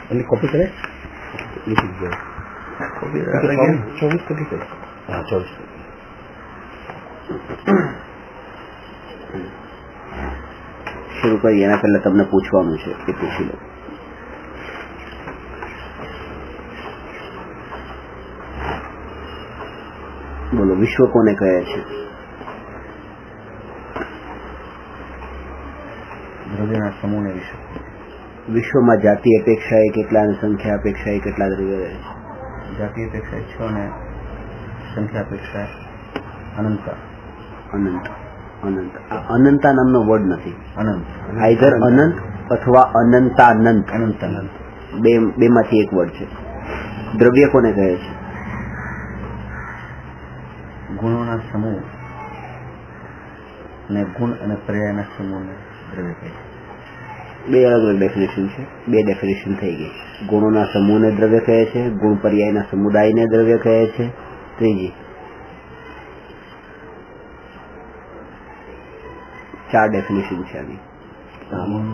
Copy करें, लिख दीजिए। कॉपी 24 को लिखे। हाँ 24। शुरू करिए ना, पहले तमने पूछવાનું છે એ પૂછી લો। બોલો, વિશ્વ કોને કહે છે? દ્રવ્યના સમૂહને વિશ્વ। વિશ્વમાં જાતિ અપેક્ષાએ કેટલા અને સંખ્યા અપેક્ષાએ કેટલા દ્રવ્ય રહે છે? જાતિ અપેક્ષાએ 6 અને સંખ્યા અપેક્ષાએ અનંત। અનંત અનંત અનંતા નામનો વર્ડ નથી, અનંત આઈધર અનંત અથવા અનંતાનંત, અનંત અનંત બે માંથી એક વર્ડ છે। દ્રવ્ય કોને કહે છે? ગુણોના સમૂહ અને ગુણ અને પર્યાયના સમૂહને દ્રવ્ય કહે છે। બે અલગ અલગ ડેફિનેશન છે, બે ડેફિનેશન થઈ ગઈ। ગુણોના સમૂહને દ્રવ્ય કહે છે, ગુણ પર્યાયના સમુદાયને દ્રવ્ય કહે છે। ત્રીજી 4 ડેફિનેશન છે આની। ગુણ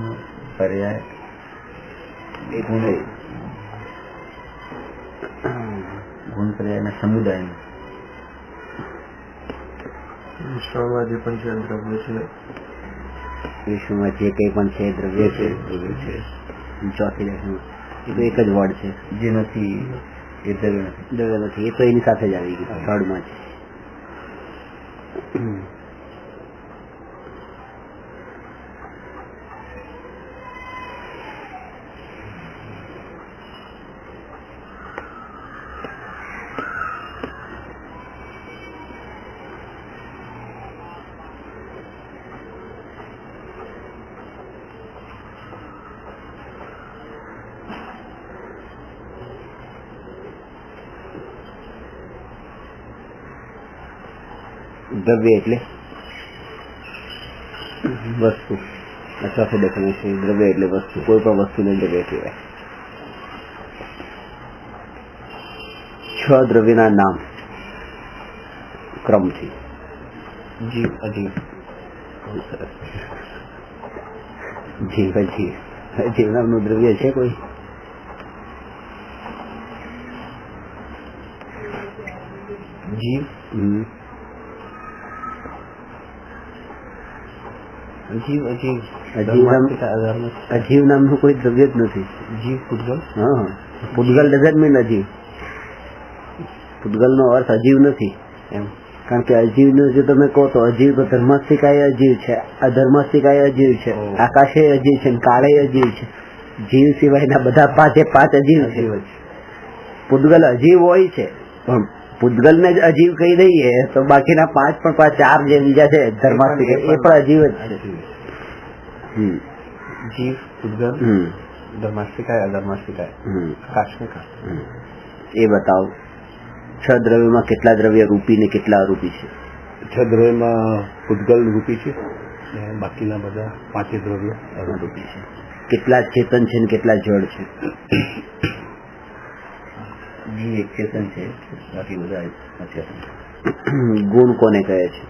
પર્યાય ગુણ પર્યાયના સમુદાયને વિશ્વમાં જે પણ છે દ્રવ્ય છે, વિશ્વમાં જે કંઈ પણ છે દ્રવ્ય છે, દ્રવ્ય છે। ચોથી ડેફિનેશન એ તો એક જ વર્ડ છે, જે નથી એ દ્રવ્ય નથી, દ્રવ્ય નથી, એ તો એની સાથે જ આવી ગયું, થર્ડમાં છે। દ્રવ્ય એટલે વસ્તુ। ચોથી ડેફિનેશન, દ્રવ્ય એટલે વસ્તુ, કોઈ પણ વસ્તુને દ્રવ્ય કહેવાય। 6 દ્રવ્યના નામ ક્રમથી। જીવ અજીવ। જીવ અજીવ, અજીવ નામનું દ્રવ્ય છે કોઈ? જીવ અજીવ અજીવ અજીવ નામનું કોઈ દ્રવ્ય જ નથી। જીવ પૂતગલ। હા, પૂતગલ ડઝન્ટ મીન અજીવ। પૂતગલનો અર્થ અજીવ નથી એમ, કારણ કે અજીવનું જો તમે કહો તો અજીવ તો ધર્માસ્તિકા અજીવ છે, અધર્માસ્તિકા અજીવ છે, આકાશે અજીવ છે, કાળે અજીવ છે। જીવ સિવાયના બધા 5 અજીવ છે। પૂતગલ અજીવ હોય છે, પણ પૂતગલ ને જ અજીવ કહી દઈએ તો બાકીના 5 પણ 4 જે બીજા છે ધર્માસ્તિકા એ પણ અજીવ જ છે। જીવ પૂતગલ ધર્માસ્તિકા અધર્માસ્તિકા આકાશનિકા। એ બતાવો, 6 દ્રવ્યમાં કેટલા દ્રવ્ય રૂપી ને કેટલા અરૂપી છે? 6 દ્રવ્યમાં પૂતગલ રૂપી છે ને બાકીના બધા 5 દ્રવ્ય અરૂપી છે। કેટલા ચેતન છે ને કેટલા જળ છે? જીવ એક ચેતન છે, બાકી બધા અચેતન। ગુણ કોને કહે છે?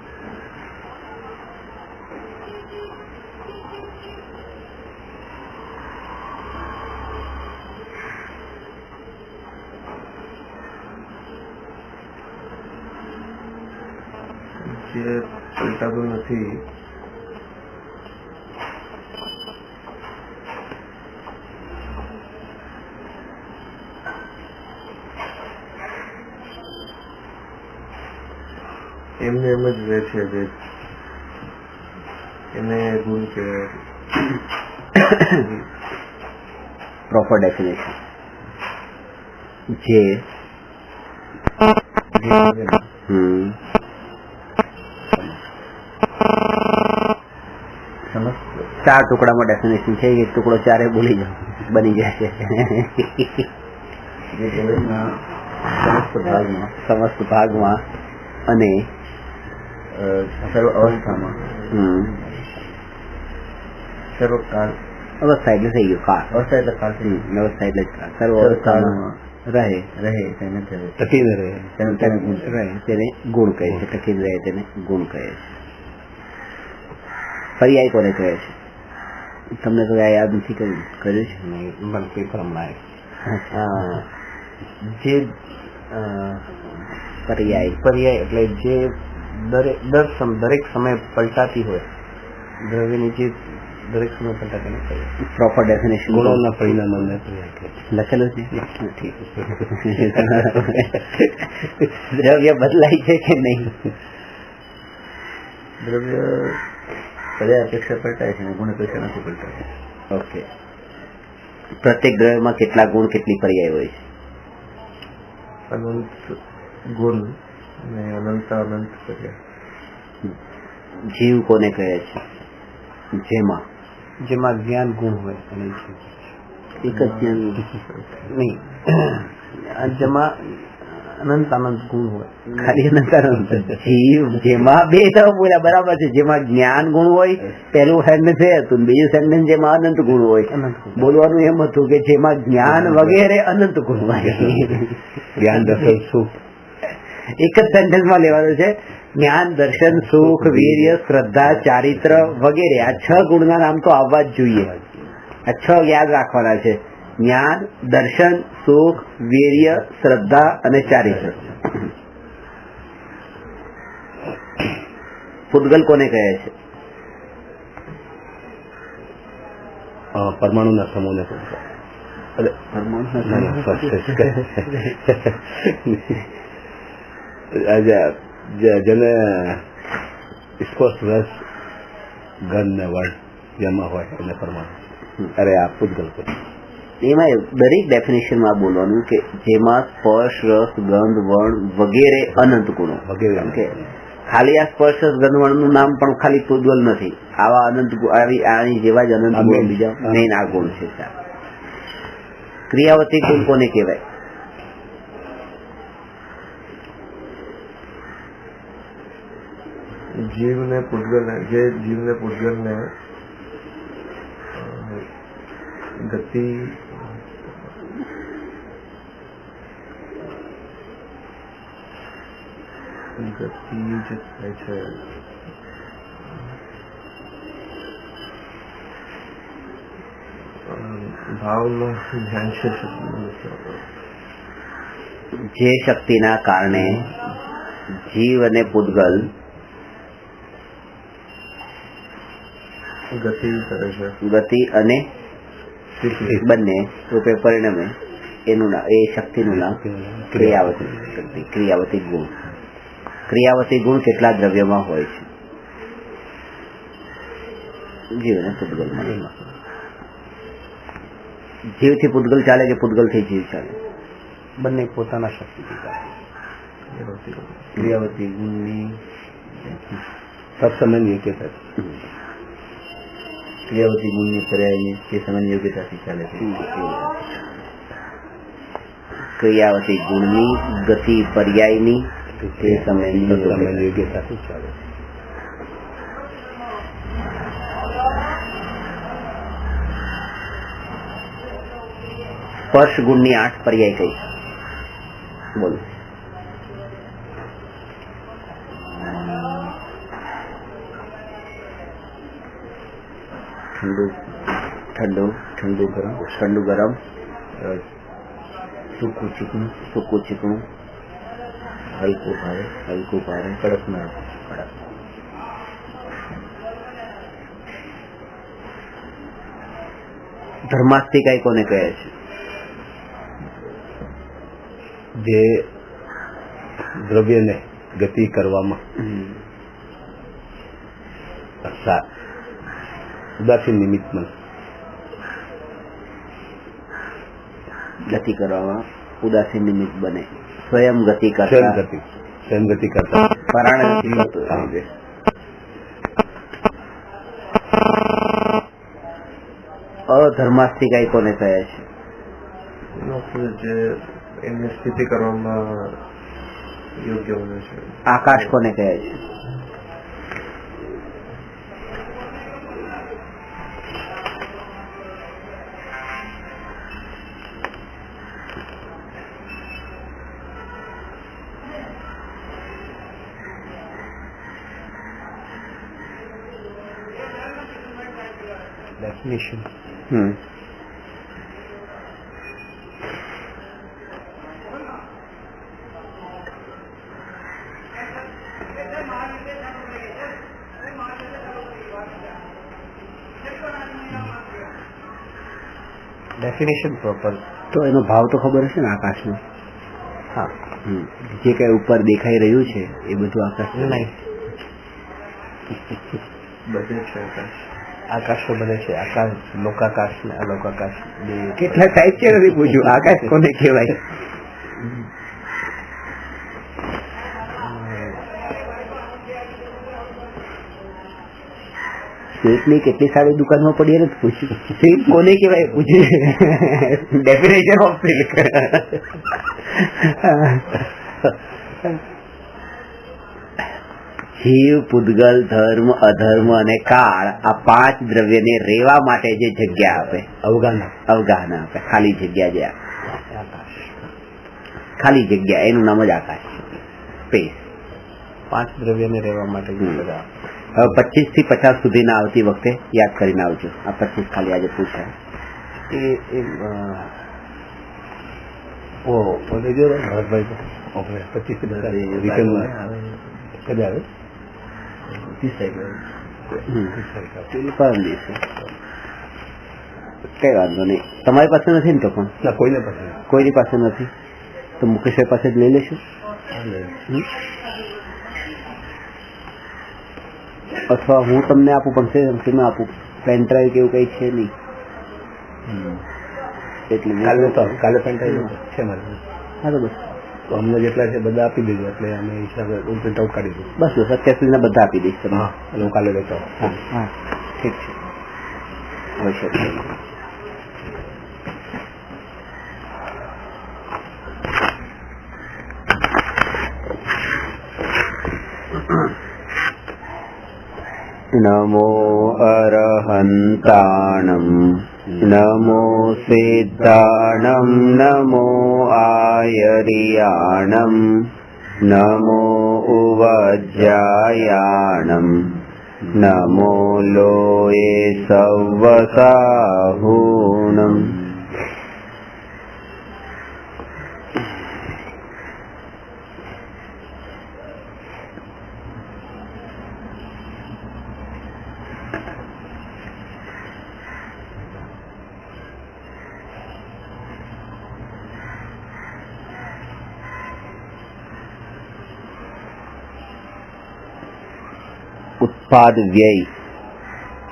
જે પલટાતું નથી, એમને એમ જ રહે છે, એને ગુણ કહેવાય। પ્રોપર ડેફિનેશન જે 4 ટુકડામાં ડેફિનેશન છે, એક ટુકડો 4 ભૂલી જાઓ, બની જશે। સમસ્ત ભાગમાં અને સર્વ અવસ્થામાં, સર્વકાળ, અવસ્થા એટલે થઈ ગયું કાળ, અવસ્થા એટલે કાળ, અવસ્થા એટલે સર્વ અવસ્થામાં રહે તેને ટકીને રહે તેને ગુણ કહે છે। ટકીને રહે તેને ગુણ કહે છે। પર્યાય કોને કહે છે? તમને તો યાદ નથી કર્યું છે? મને પેપર હમણાં જે પર્યાય એટલે જે દરેક સમય પલટાતી હોય દ્રવ્યની ચીજ દરેક સમય પલટાતી નથી. પ્રોપર ડેફિનેશન ગુણોના પરિણામોને લખેલું છે. દ્રવ્ય બદલાય છે કે નહીં? દ્રવ્ય પર્યાય અપેક્ષા પલટાય છે, ગુણ અપેક્ષા નથી પલટાય. ઓકે. પ્રત્યેક દ્રવ્યમાં કેટલા ગુણ, કેટલી પર્યાય હોય છે? અનંત ગુણ અને અનંત પર્યાય. જીવ કોને કહે છે? જેમાં જ્ઞાન ગુણ હોય અને એક જ જ્ઞાન નહીં, જેમાં અનંત ગુણ હોય. ખાલી અનંત જીવ જેમાં બે બોલ્યા બરાબર છે. જેમાં જ્ઞાન ગુણ હોય, પેલું સેન્ટેન્સ એ હતું, બીજું સેન્ટેન્સ જેમાં અનંત ગુણ હોય. બોલવાનું એમ હતું કે જેમાં જ્ઞાન વગેરે અનંત ગુણ હોય. જ્ઞાન દર્શન સુખ એક જ સેન્ટેન્સમાં લેવાનું છે. જ્ઞાન, દર્શન, સુખ, વીર્ય, શ્રદ્ધા, ચારિત્ર વગેરે આ 6 ગુણના નામ તો આવવા જ જોઈએ. આ 6 યાદ રાખવાના છે. જ્ઞાન, દર્શન, સુખ, વીર્ય, શ્રદ્ધા અને ચારિત્ર. પૂતગલ કોને કહે છે? પરમાણુના સમૂહને જેને સ્પર્શ રસ ગંધ ને વર્ણ જેમાં હોય એને પરમાણુ. અરે આ પૂતગલ એમાં દરેક ડેફિનેશનમાં બોલવાનું કે જેમાં સ્પર્શ, રસ, ગંધ, વર્ણ વગેરે અનંત ગુણો વગેરે. ખાલી આ સ્પર્શ, રસ, ગંધ, વર્ણનું નામ પણ ખાલી પૂતગલ નથી. આવા અનંત આની જેવા જ અનંત ગુણ બીજા મેઇન આ ગુણ છે. ક્રિયાવતી ગુણ કોને કહેવાય? જીવને પૂતગલને ગતિ જે થાય છે ભાવનું ધ્યાન છે. જે શક્તિના કારણે જીવ અને પૂતગલ ગતિ અને બંને રૂપે પરિણમે એનું નામ, એ શક્તિનું નામ ક્રિયાવતી ગુણ. ક્રિયાવતી ગુણ કેટલા દ્રવ્યમાં હોય છે? જીવ અને પૂતગલમાં. જીવથી પૂતગલ ચાલે કે પૂતગલથી જીવ ચાલે? બંને પોતાના શક્તિથી ચાલે. ક્રિયાવતી ગુણની સત્સમય યોગ્યતા, ક્રિયાવતી ગુણની પર્યાયની તે સમય યોગ્યતાથી ચાલે છે. ક્રિયાવતી ગુણની ગતિ પર્યાયની તે સમયની યોગ્યતાથી ચાલે. સ્પર્શ ગુણની 8 પર્યાય કઈ? બોલો. ઠંડુ ગરમ, સૂકું ચીકણું, હલકું ભારે, કડક. ધર્માસ્તિકાય કોને કહે છે? જે દ્રવ્યને ગતિ કરવામાં ઉદાસીન નિમિત્ત ગતિ કરવામાં ઉદાસીન નિમિત્ત બને. સ્વયં ગતિ કરતા પરાણ ગતિ. અધર્માસ્તિકાય કોને કહે છે? જે એની સ્થિતિ કરવામાં યોગ્ય બને છે. આકાશ કોને કહે છે? Definition definition proper. તો એનો ભાવ તો ખબર હશે ને આકાશનો? હા. જે કઈ ઉપર દેખાઈ રહ્યું છે એ બધું આકાશ નહીં, બધે છે આકાશ. આકાશો બધે છે. આકાશ, લોકાકાશ ને અલોકાકાશ બે. કેટલા ટાઈપ છે નથી પૂછ્યું. આકાશ કોને કહેવાય? સિલ્કની કેટલી સારી દુકાનમાં પડી નથી પૂછ્યું. સિલ્ક કોને કહેવાય પૂછ્યું. Definition of silk. જીવ, પૂતગલ, ધર્મ, અધર્મ અને કાળ આ 5 દ્રવ્યને રહેવા માટે જે જગ્યા આપે, અવગાહન આપે, ખાલી જગ્યા જે આપે, ખાલી જગ્યા, એનું નામ જ આકાશ છે. સ્પેસ. 5 દ્રવ્યને રહેવા માટે બધા. હવે 25 થી 50 સુધીના આવતી વખતે યાદ કરીને આવજો. આ 25 ખાલી આજે પૂછાય. ભરતભાઈ 25 પરમ દિવસે કઈ વાંધો નહીં. તમારી પાસે નથી ને? તો પણ કોઈની પાસે નથી તો મુકેશભાઈ પાસે જ લઈ લેશું. અથવા હું તમને આપું પણ ફ્રીમાં આપું. પેન ડ્રાઈવ કે એવું કઈ છે નહીં એટલે કાલે પેન ડ્રાઈવ છે મારે. હા તો બસ તો અમને જેટલા છે બધા આપી દેજો એટલે અમે હિસાબે પ્રિન્ટ આઉટ કાઢી દઉં. બસ બસ અત્યાર સુધીના બધા આપી દઈશ તમે. હા એટલે હું કાલે લેતો. હા હા ઠીક છે. અવશ્ય. નમો અરહંતાણમ નમો સિદ્ધાણમ નમો આયરિયાણમ નમો ઉવજ્જાયાણમ નમો લોયે સવસાહૂણમ. ઉત્પાદ વ્યય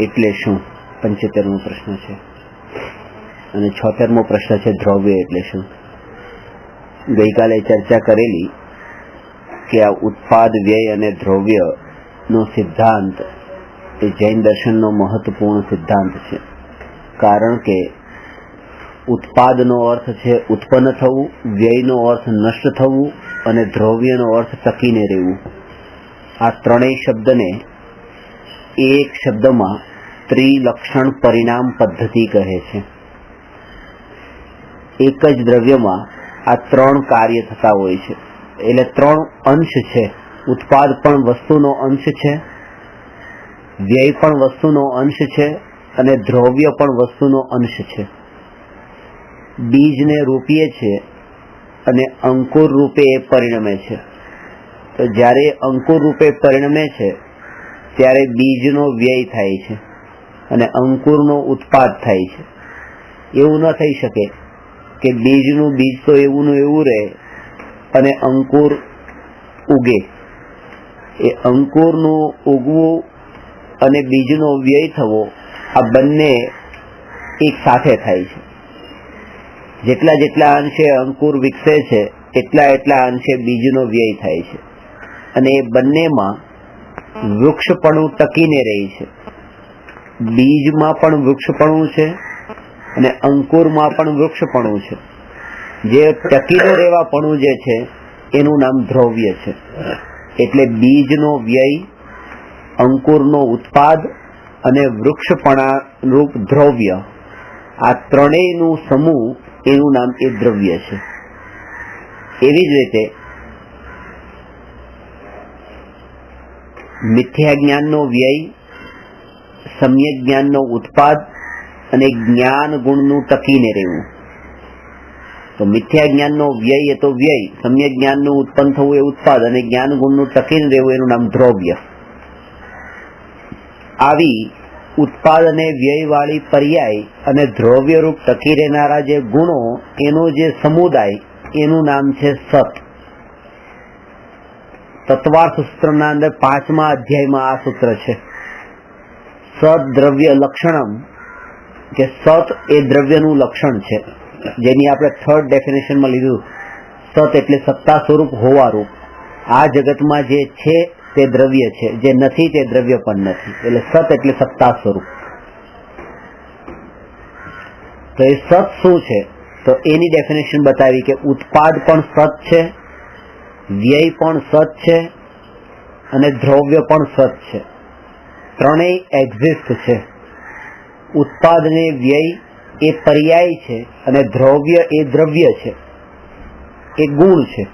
એટલે શું? 75મો પ્રશ્ન છે. અને 76મો પ્રશ્ન છે દ્રવ્ય એટલે શું? ગઈકાલે ચર્ચા કરેલી કે આ ઉત્પાદ વ્યય અને દ્રવ્ય નો સિદ્ધાંત એ જૈન દર્શનનો મહત્વપૂર્ણ સિદ્ધાંત છે. કારણ કે ઉત્પાદનો અર્થ છે ઉત્પન્ન થવું, વ્યયનો અર્થ નષ્ટ થવું અને દ્રવ્યનો અર્થ ટકીને રહેવું. આ ત્રણેય શબ્દને એક શબ્દમાં ત્રિલક્ષણ પરિણામ પદ્ધતિ કહે છે. એક જ દ્રવ્યમાં આ 3 કાર્ય થતા હોય છે. એટલે 3 અંશ છે. ઉત્પાદ પણ વસ્તુનો અંશ છે, વ્યય પણ વસ્તુનો અંશ છે અને દ્રવ્ય પણ વસ્તુનો અંશ છે. બીજને રોપીએ છે અને અંકુર રૂપે એ પરિણમે છે. તો જ્યારે અંકુર રૂપે પરિણમે છે ત્યારે બીજનો વ્યય થાય છે અને અંકુરનો ઉત્પાદ થાય છે. એવું ન થઈ શકે કે બીજનું બીજ તો એવુંનું એવું રહે અને અંકુર ઉગે. એ અંકુરનું ઉગવું અને બીજનો વ્યય થવો આ બંને એક સાથે થાય છે. જેટલા જેટલા અંશે અંકુર વિકસે છે એટલા અંશે બીજનો વ્યય થાય છે અને એ બંનેમાં વૃક્ષપણું ટકીને રહે છે. બીજમાં પણ વૃક્ષપણું છે અને અંકુરમાં પણ વૃક્ષપણું છે. જે ટકીને રહેવાપણું જે છે એનું નામ દ્રવ્ય છે. એટલે બીજનો વ્યય, અંકુરનો ઉત્પાદ અને વૃક્ષપણા રૂપ દ્રવ્ય, આ ત્રણેયનું સમૂહ એનું નામ એ દ્રવ્ય છે. એવી જ રીતે મિથ્યા જ્ઞાનનો વ્યય, સમ્યક જ્ઞાનનો ઉત્પાદ અને જ્ઞાન ગુણનું ટકીને રહેવું. તો મિથ્યા જ્ઞાનનો વ્યય એ તો વ્યય, સમ્યક જ્ઞાનનું ઉત્પન્ન થવું એ ઉત્પાદ અને જ્ઞાન ગુણનું ટકીને રહેવું એનું નામ દ્રવ્ય. આવી ઉત્પાદ અને વ્યય વાળી પર્યાય અને દ્રવ્ય રૂપ ટકી રહેનારા જે ગુણો એનો જે સમુદાય એનું નામ છે સત. તત્વાર્થ સૂત્રના અંદર 5મા અધ્યાયમાં આ સૂત્ર છે. સત દ્રવ્ય લક્ષણમ, કે સત એ દ્રવ્યનું લક્ષણ છે, જેની આપણે થર્ડ ડેફિનેશનમાં લીધું. સત એટલે સત્તા સ્વરૂપ હોવારૂપ. આ જગતમાં જે છે તે દ્રવ્ય છે, જે નથી તે દ્રવ્ય પણ નથી. એટલે સત એટલે સત્તા સ્વરૂપ. તો એ સત શું છે? તો એની ડેફિનેશન બતાવી કે ઉત્પાદ પણ સત છે, વ્યય પણ સત છે અને દ્રવ્ય પણ સત છે. ત્રણેય એક્ઝિસ્ટ છે. ઉત્પાદ અને વ્યય એ પર્યાય છે અને દ્રવ્ય એ દ્રવ્ય છે, એ ગુણ છે.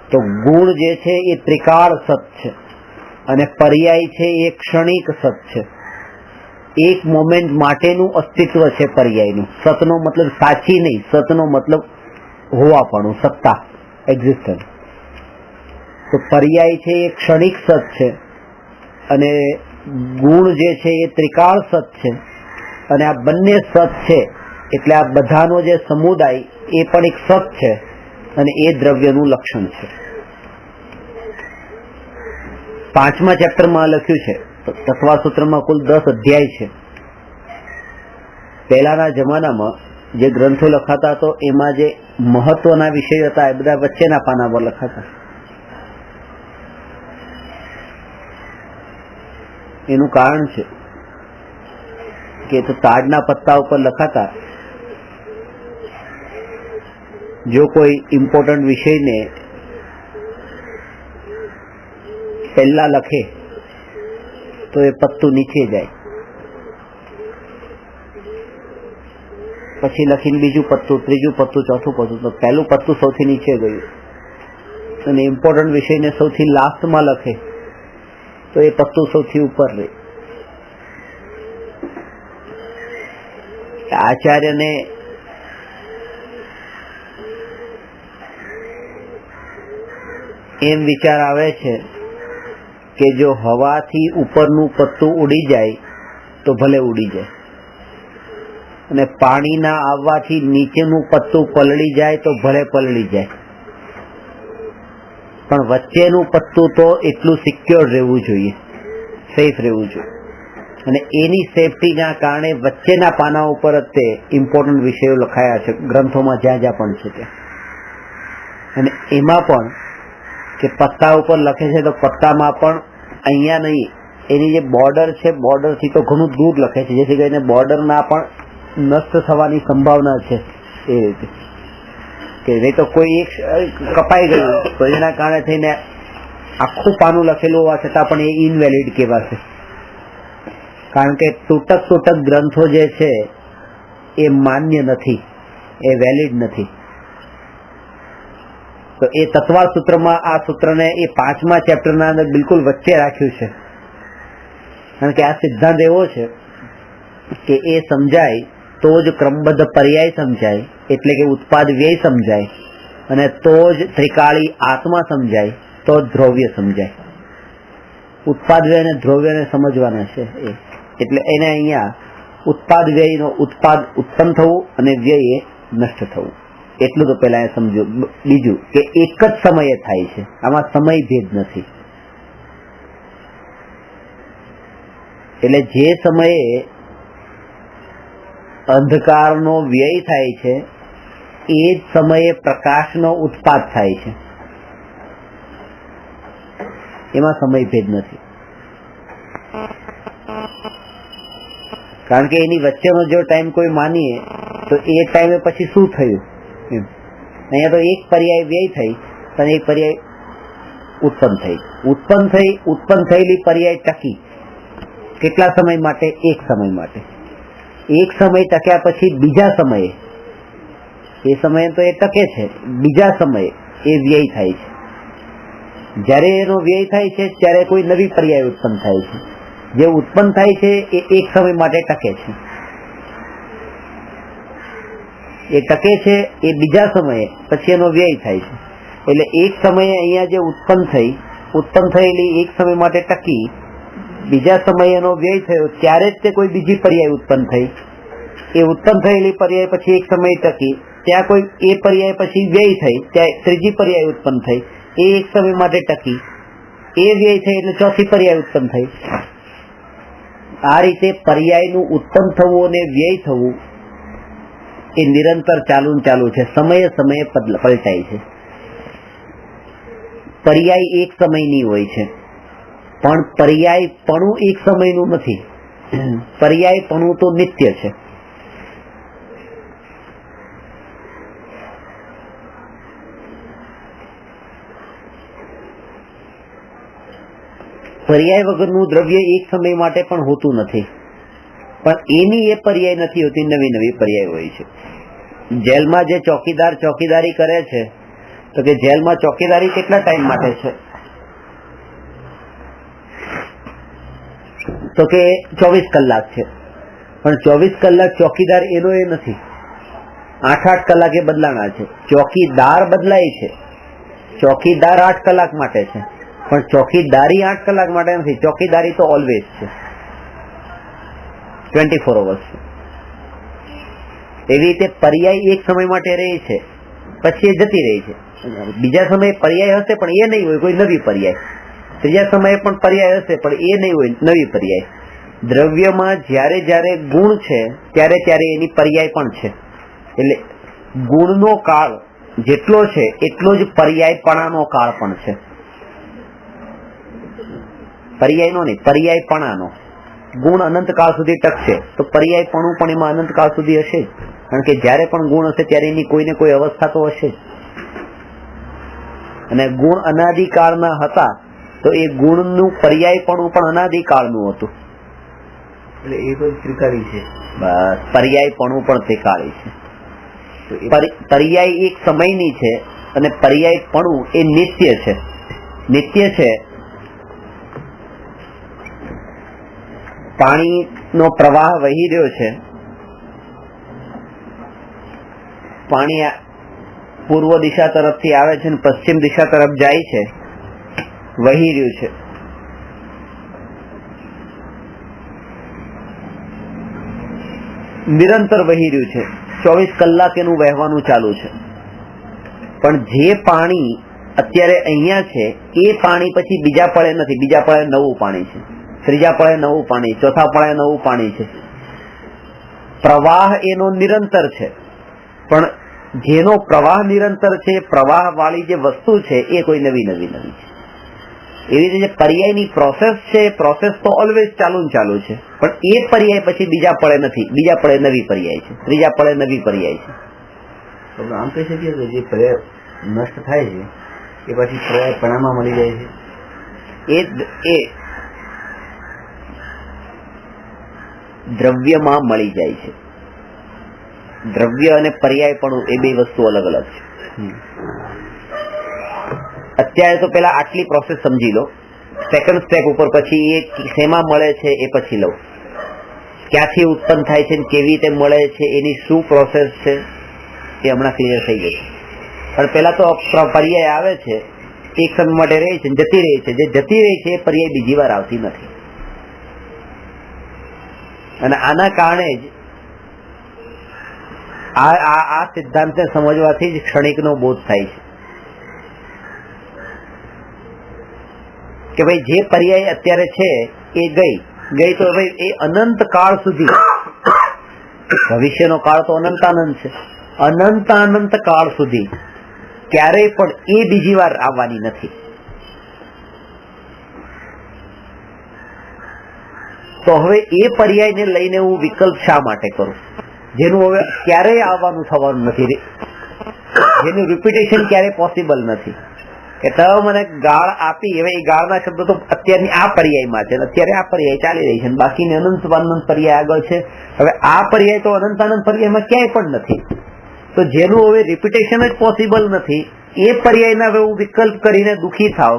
તો ગુણ જે છે એ ત્રિકાળ સત છે અને પર્યાય છે એ ક્ષણિક સત છે. એક મોમેન્ટ માટેનું અસ્તિત્વ છે પર્યાયનું. સતનો મતલબ સાચી નહીં, સતનો મતલબ હોવાપણું, સત્તા, એક્ઝિસ્ટન્સ. તો પર્યાય છે એ ક્ષણિક સત છે અને ગુણ જે છે એ ત્રિકાળ સત છે. અને આ બંને સત છે એટલે આ બધાનો જે સમુદાય એ પણ એક સત છે અને એ દ્રવ્યનું લક્ષણ છે. 5મા ચેપ્ટરમાં લખ્યું છે. તત્વા સૂત્રમાં કુલ 10 અધ્યાય છે. પહેલાના જમાનામાં જે ગ્રંથો લખાતા તો એમાં જે મહત્વના વિષયો હતા એ બધા વચ્ચેના પાના પર લખાતા. એનું કારણ છે કે તો તાડના પત્તા ઉપર લખાતા. જો કોઈ ઇમ્પોર્ટન્ટ વિષયને પહેલા લખે તો એ પત્તું નીચે જાય, પછી લખીને બીજું પત્તું, ત્રીજું પત્તું, ચોથું પત્તું. તો પહેલું પત્તું સૌથી નીચે ગયું અને ઇમ્પોર્ટન્ટ વિષયને સૌથી લાસ્ટમાં લખે તો એ પત્તું સૌથી ઉપર રહે. આચાર્યને એમ વિચાર આવે છે કે જો હવાથી ઉપરનું પત્તું ઉડી જાય તો ભલે ઉડી જાય અને પાણીના આવવાથી નીચેનું પત્તું પલળી જાય તો ભલે પલળી જાય, પણ વચ્ચેનું પત્તું તો એટલું સિક્યોર રહેવું જોઈએ, સેફ રહેવું જોઈએ. અને એની સેફટીના કારણે વચ્ચેના પાના ઉપર જ તે ઇમ્પોર્ટન્ટ વિષયો લખાયા છે ગ્રંથોમાં, જ્યાં જ્યાં પણ છે ત્યાં. અને એમાં પણ કે પત્તા ઉપર લખે છે તો પત્તામાં પણ અહીંયા નહીં, એની જે બોર્ડર છે બોર્ડરથી તો ઘણું દૂર લખે છે, જેથી કરીને બોર્ડરના પણ નષ્ટ થવાની સંભાવના છે. એ રીતે કે નહીં તો કોઈ એક કપાઈ ગયું તો એના કારણે થઈને આખું પાનું લખેલું હોવા છતાં પણ એ ઇનવેલિડ કહેવાશે. કારણ કે તૂટક ગ્રંથો જે છે એ માન્ય નથી, એ વેલિડ નથી. તો એ તત્વા સૂત્રમાં આ સૂત્રને એ 5મા ચેપ્ટરના અંદર બિલકુલ વચ્ચે રાખ્યું છે. કારણ કે આ સિદ્ધાંત એવો છે કે એ સમજાય તો જ ક્રમબદ્ધ પર્યાય સમજાય, એટલે કે ઉત્પાદ વ્યય સમજાય, અને તો જ ત્રિકાળી આત્મા સમજાય, તો જ દ્રવ્ય સમજાય. ઉત્પાદ વ્યય અને દ્રવ્યને સમજવાના છે એટલે એને અહીંયા ઉત્પાદ વ્યયનો ઉત્પાદ ઉત્પન્ન થવું અને વ્યય નષ્ટ થવું એટલું તો પેલા સમજો. બીજું કે એક જ સમયે થાય છે, આમાં સમય ભેદ નથી. એટલે જે સમયે અંધકારનો વ્યય થાય છે એ જ સમયે પ્રકાશનો ઉત્પાદ થાય છે, એમાં સમય ભેદ નથી. કારણ કે એની વચ્ચેનો જો ટાઈમ કોઈ માનીએ તો એ ટાઈમે પછી શું થયું? અહીંયા તો એક પર્યાય વ્યય થઈ અને એક પર્યાય ઉત્પન્ન થઈ. ઉત્પન્ન થયેલી પર્યાય ટકી કેટલા સમય માટે? એક સમય માટે. એક સમય ટક્યા પછી બીજા સમયે, એ સમયે તો એ ટકે છે, બીજા સમયે એ વ્યય થાય છે. જ્યારે એનો વ્યય થાય છે ત્યારે કોઈ નવી પર્યાય ઉત્પન્ન થાય છે. જે ઉત્પન્ન થાય છે એ એક સમય માટે ટકે છે, એ ટકે છે, એ બીજા સમયે પછી એનો વ્યય થાય છે. એટલે એક સમયે અહીંયા જે ઉત્પન્ન થયેલી એક સમય માટે ટકી બીજા સમયે એનો વ્યય થયો ત્યારે જ તે કોઈ બીજી પર્યાય ઉત્પન્ન થઈ. એ ઉત્પન્ન થયેલી પર્યાય પછી એક સમય ટકી, ત્યાં કોઈ એ પર્યાય પછી વ્યય થઈ, ત્યાં ત્રીજી પર્યાય ઉત્પન્ન થઈ, એ એક સમય માટે ટકી, એ વ્યય થઈ એટલે ચોથી પર્યાય ઉત્પન્ન થઈ. આ રીતે પર્યાયનું ઉત્પન્ન થવું અને વ્યય થવું એ નિરંતર ચાલુ છે, સમયે સમયે પલટાય છે. પર્યાય એક સમયની હોય છે, પણ પર્યાયપણું એક સમયનું નથી. પર્યાયપણું તો નિત્ય છે. પર્યાય વગરનું દ્રવ્ય એક સમય માટે પણ હોતું નથી, પણ એની એ પર્યાય નથી હોતી, નવી નવી પર્યાય હોય છે. જેલમાં જે ચોકીદાર ચોકીદારી કરે છે, તો કે જેલમાં ચોકીદારી કેટલા ટાઈમ માટે છે? તો કે 24 કલાક છે. પણ 24 કલાક ચોકીદાર એનો એ નથી, 8-8 કલાકે બદલાણા છે. ચોકીદાર બદલાય છે, ચોકીદાર 8 કલાક માટે છે, પણ ચોકીદારી 8 કલાક માટે નથી. ચોકીદારી તો ઓલવેઝ છે, 24 અવર્સ છે. એવી રીતે પર્યાય એક સમય માટે રહે છે, પછી એ જતી રહી છે. બીજા સમયે પર્યાય હશે પણ એ નહીં હોય કોઈ નવી પર્યાય. ત્રીજા સમયે પણ પર્યાય હશે પણ એ નહીં હોય નવી પર્યાય. દ્રવ્યમાં જ્યારે જ્યારે ગુણ છે ત્યારે ત્યારે એની પર્યાય પણ છે. એટલે ગુણનો કાળ જેટલો છે એટલો જ પર્યાયપણાનો કાળ પણ છે. પર્યાયનો નહીં, પર્યાયપણાનો. ગુણ અનંત કાળ સુધી ટકશે તો પર્યાયપણું પણ એમાં અનંત કાળ સુધી હશે જ. કારણ કે જ્યારે પણ ગુણ હશે ત્યારે એની કોઈને કોઈ અવસ્થા તો હશે જ. અને ગુણ અનાદિકાળના હતા તો એ ગુણનું પર્યાયપણું પણ અનાદિકાળનું હતું. એટલે એ તો ત્રિકાળી છે. બસ, પર્યાયપણું પણ ત્રિકાળી છે. પર્યાય એક સમયની છે અને પર્યાયપણું એ નિત્ય છે. નિત્ય છે. પાણીનો પ્રવાહ વહી રહ્યો છે, પાણી પૂર્વ દિશા તરફથી આવે છે અને પશ્ચિમ દિશા તરફ જાય છે, વહી રહ્યું છે. નિરંતર વહી રહ્યું છે, 24 કલાક એનું વહેવાનું ચાલુ છે. પણ જે પાણી અત્યારે અહીંયા છે એ પાણી પછી બીજા પળે નથી. બીજા પળે નવું પાણી છે, ત્રીજા પળે નવું પાણી, ચોથા પળે નવું પાણી છે. પ્રવાહ એનો નિરંતર છે, પણ જેનો પ્રવાહ નિરંતર છે, પ્રવાહ વાળી જે વસ્તુ છે એ કોઈ નવી છે. એવી રીતે પર્યાયની પ્રોસેસ છે, પ્રોસેસ તો ઓલવેઝ ચાલુ છે, પણ એ પર્યાય પછી બીજા પળે નથી. બીજા પળે નવી પર્યાય છે, ત્રીજા પળે નવી પર્યાય છે. આમ કહી શકીએ કે જે પર્યાય નષ્ટ થાય છે એ પછી પર્યાયપણામાં મળી જાય છે. એ દ્રવ્યમાં મળી જાય છે. દ્રવ્ય અને પર્યાયપણું એ બે વસ્તુ અલગ અલગ છે. અત્યારે તો પેલા આટલી પ્રોસેસ સમજી લો, સેકન્ડ સ્ટેપ ઉપર પછી એ શેમાં મળે છે એ પછી લો. ક્યાંથી ઉત્પન્ન થાય છે, કેવી રીતે મળે છે, એની શું પ્રોસેસ છે એ હમણાં ક્લિયર થઈ જશે. પણ પેલા તો પર્યાય આવે છે, એક સમય માટે રહે છે, જતી રહે છે. જે જતી રહે છે એ પર્યાય બીજી વાર આવતી નથી. અને આના કારણે જ આ સિદ્ધાંતને સમજવાથી જ ક્ષણિકનો બોધ થાય છે કે ભાઈ જે પર્યાય અત્યારે છે એ ગઈ તો ભાઈ એ અનંત કાળ સુધી, ભવિષ્યનો કાળ તો અનંતાનંત છે, અનંતાનંત કાળ સુધી ક્યારેય પણ એ બીજી વાર આવવાની નથી. તો હવે એ પર્યાયને લઈને હું વિકલ્પ શા માટે કરું, જેનું હવે ક્યારેય આવવાનું થવાનું નથી, જેનું રિપીટેશન ક્યારેય પોસિબલ નથી. કે તમે મને ગાળ આપી, હવે એ ગાળના શબ્દો તો અત્યારની આ પર્યાયમાં છે, અત્યારે આ પર્યાય ચાલી રહી છે, બાકીની અનંત પર્યાય આગળ છે. હવે આ પર્યાય તો અનંતાનંત પર્યાયમાં ક્યાંય પણ નથી. તો જેનું હવે રિપીટેશન જ પોસિબલ નથી, એ પર્યાયના હવે હું વિકલ્પ કરીને દુઃખી થાવ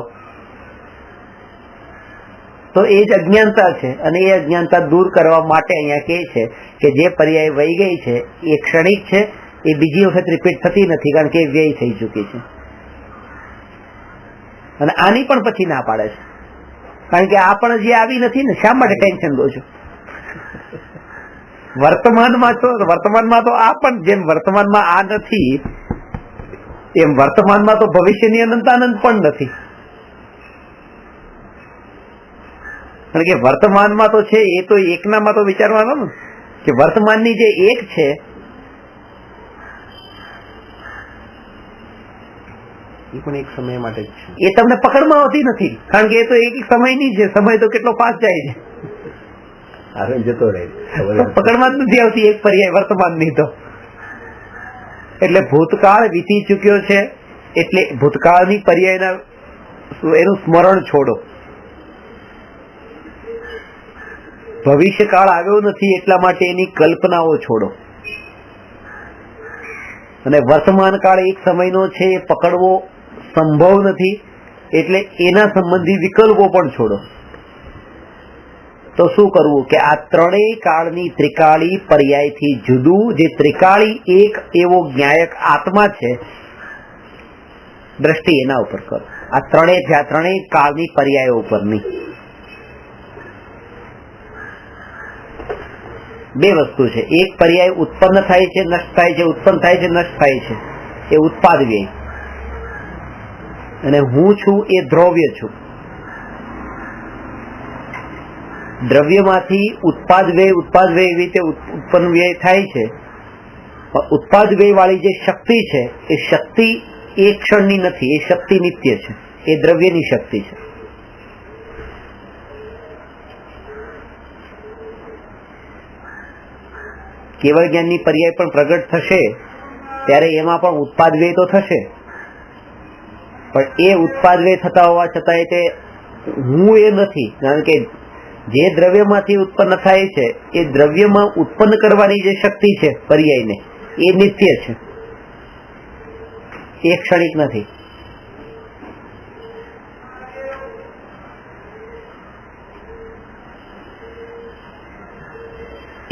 તો એ જ અજ્ઞાનતા છે. અને એ અજ્ઞાનતા દૂર કરવા માટે અહીંયા કહે છે કે જે પર્યાય વહી ગઈ છે એ ક્ષણિક છે, એ બીજી વખત રિપીટ થતી નથી, કારણ કે એ વ્યય થઈ ચૂકી છે. અને આની પણ પછી ના પાડે છે કારણ કે આ પણ હજી આવી નથી ને, શા માટે ટેન્શન લો છો? વર્તમાનમાં તો આ પણ જેમ વર્તમાનમાં આ નથી એમ વર્તમાનમાં તો ભવિષ્યની અનંતાનંદ પણ નથી. કારણ કે વર્તમાનમાં તો છે એ તો એકનામાં તો વિચારવાનું ને કે વર્તમાનની જે એક છે એ પણ એક સમય માટે જ છે. એ તમને પકડમાં આવતી નથી, કારણ કે એ તો એક સમયની છે. સમય તો કેટલો ફાસ્ટ જાય છે, આવે જતો રહે, પકડમાં જ નથી આવતી એક પર્યાય વર્તમાનની તો. એટલે ભૂતકાળ વીતી ચુક્યો છે એટલે ભૂતકાળની પર્યાયના એનું સ્મરણ છોડો. ભવિષ્યકાળ આવ્યો નથી એટલા માટે એની કલ્પનાઓ છોડો. અને વર્તમાન કાળ એક સમયનો છે એ પકડવો સંભવ નથી એટલે એના સંબંધી વિકલ્પો પણ છોડો. તો શું કરવું કે આ ત્રણેય કાળની ત્રિકાળી પર્યાયથી જુદું જે ત્રિકાળી એક એવો જ્ઞાયક આત્મા છે, દ્રષ્ટિ એના ઉપર કરો. આ ત્રણેય કાળની પર્યાયો ઉપર નહીં. બે વસ્તુ છે. એક પર્યાય ઉત્પન્ન થાય છે, નષ્ટ થાય છે, ઉત્પન્ન થાય છે, નષ્ટ થાય છે, એ ઉત્પાદ વ્યય. અને હું છું એ દ્રવ્ય છું. દ્રવ્યમાંથી ઉત્પાદ વ્યય એવી રીતે ઉત્પન્ન વ્યય થાય છે. ઉત્પાદ વ્યય વાળી જે શક્તિ છે એ શક્તિ એક ક્ષણની નથી, એ શક્તિ નિત્ય છે, એ દ્રવ્યની શક્તિ છે. કેવળ જ્ઞાનની પર્યાય પણ પ્રગટ થશે ત્યારે એમાં પણ ઉત્પાદ વ્યય તો થશે, પણ એ ઉત્પાદ વ્યય થતા હોવા છતાં તે હું એ નથી. કારણ કે જે દ્રવ્યમાંથી ઉત્પન્ન થાય છે એ દ્રવ્યમાં ઉત્પન્ન કરવાની જે શક્તિ છે પર્યાયને, એ નિત્ય છે, એ ક્ષણિક નથી.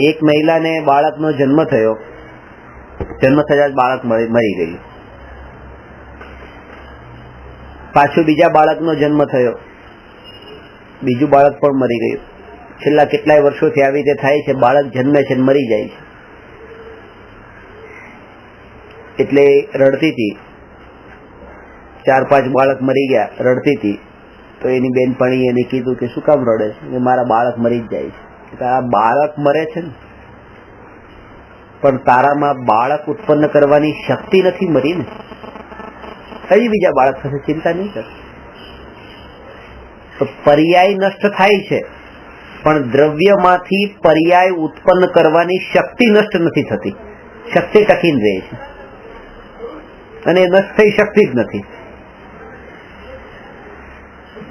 એક મહિલાને બાળકનો જન્મ થયો, જન્મ થયા જ બાળક મરી ગયું. પાછું બીજા બાળકનો જન્મ થયો, બીજું બાળક પણ મરી ગયું. છેલ્લા કેટલાય વર્ષોથી આવી રીતે થાય છે. બાળક જન્મે છે મરી જાય છે. એટલે રડતી હતી, 4-5 બાળક મરી ગયા, રડતી હતી. તો એની બેનપણી એને કીધું કે શું કામ રડે છે? મારા બાળક મરી જ જાય છે. આ બાળક મરે છે ને, પણ તારામાં બાળક ઉત્પન્ન કરવાની શક્તિ નથી મરી ને, હજી બીજા બાળક થશે, ચિંતા નહીં કર. તો પર્યાય નષ્ટ થાય છે પણ દ્રવ્યમાંથી પર્યાય ઉત્પન્ન કરવાની શક્તિ નષ્ટ નથી થતી, શક્તિ ટકીને રહે છે. અને નષ્ટ થઈ શકતી જ નથી,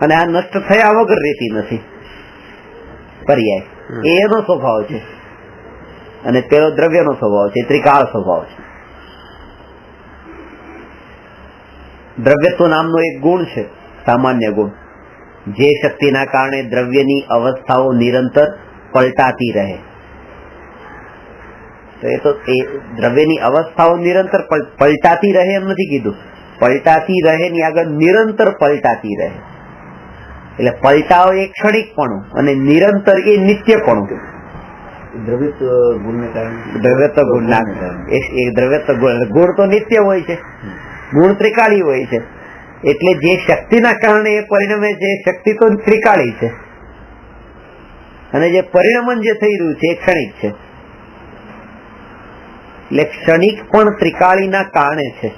અને આ નષ્ટ થયા વગર રહેતી નથી પર્યાય. એનો સ્વભાવ છે અને પેલો દ્રવ્યનો સ્વભાવ છે, ત્રિકાળ સ્વભાવ છે. દ્રવ્યત્વ નામનો એક ગુણ છે, સામાન્ય ગુણ, જે શક્તિના કારણે દ્રવ્યની અવસ્થાઓ નિરંતર પલટાતી રહે. તો એ તો દ્રવ્યની અવસ્થાઓ નિરંતર પલટાતી રહે એમ નથી કીધું, પલટાતી રહે ની આગળ નિરંતર પલટાતી રહે. એટલે પલટાવ એ ક્ષણિકપણું અને નિરંતર એ નિત્યપણું. દ્રવ્યત્વ ગુણને કારણે, દ્રવ્યત્વ ગુણ દ્રવ્યત્વ ગુણ તો નિત્ય હોય છે, ગુણ ત્રિકાળી હોય છે. એટલે જે શક્તિના કારણે એ પરિણમે છે એ શક્તિ તો ત્રિકાળી છે, અને જે પરિણમન જે થઈ રહ્યું છે એ ક્ષણિક છે. એટલે ક્ષણિક પણ ત્રિકાળીના કારણે છે.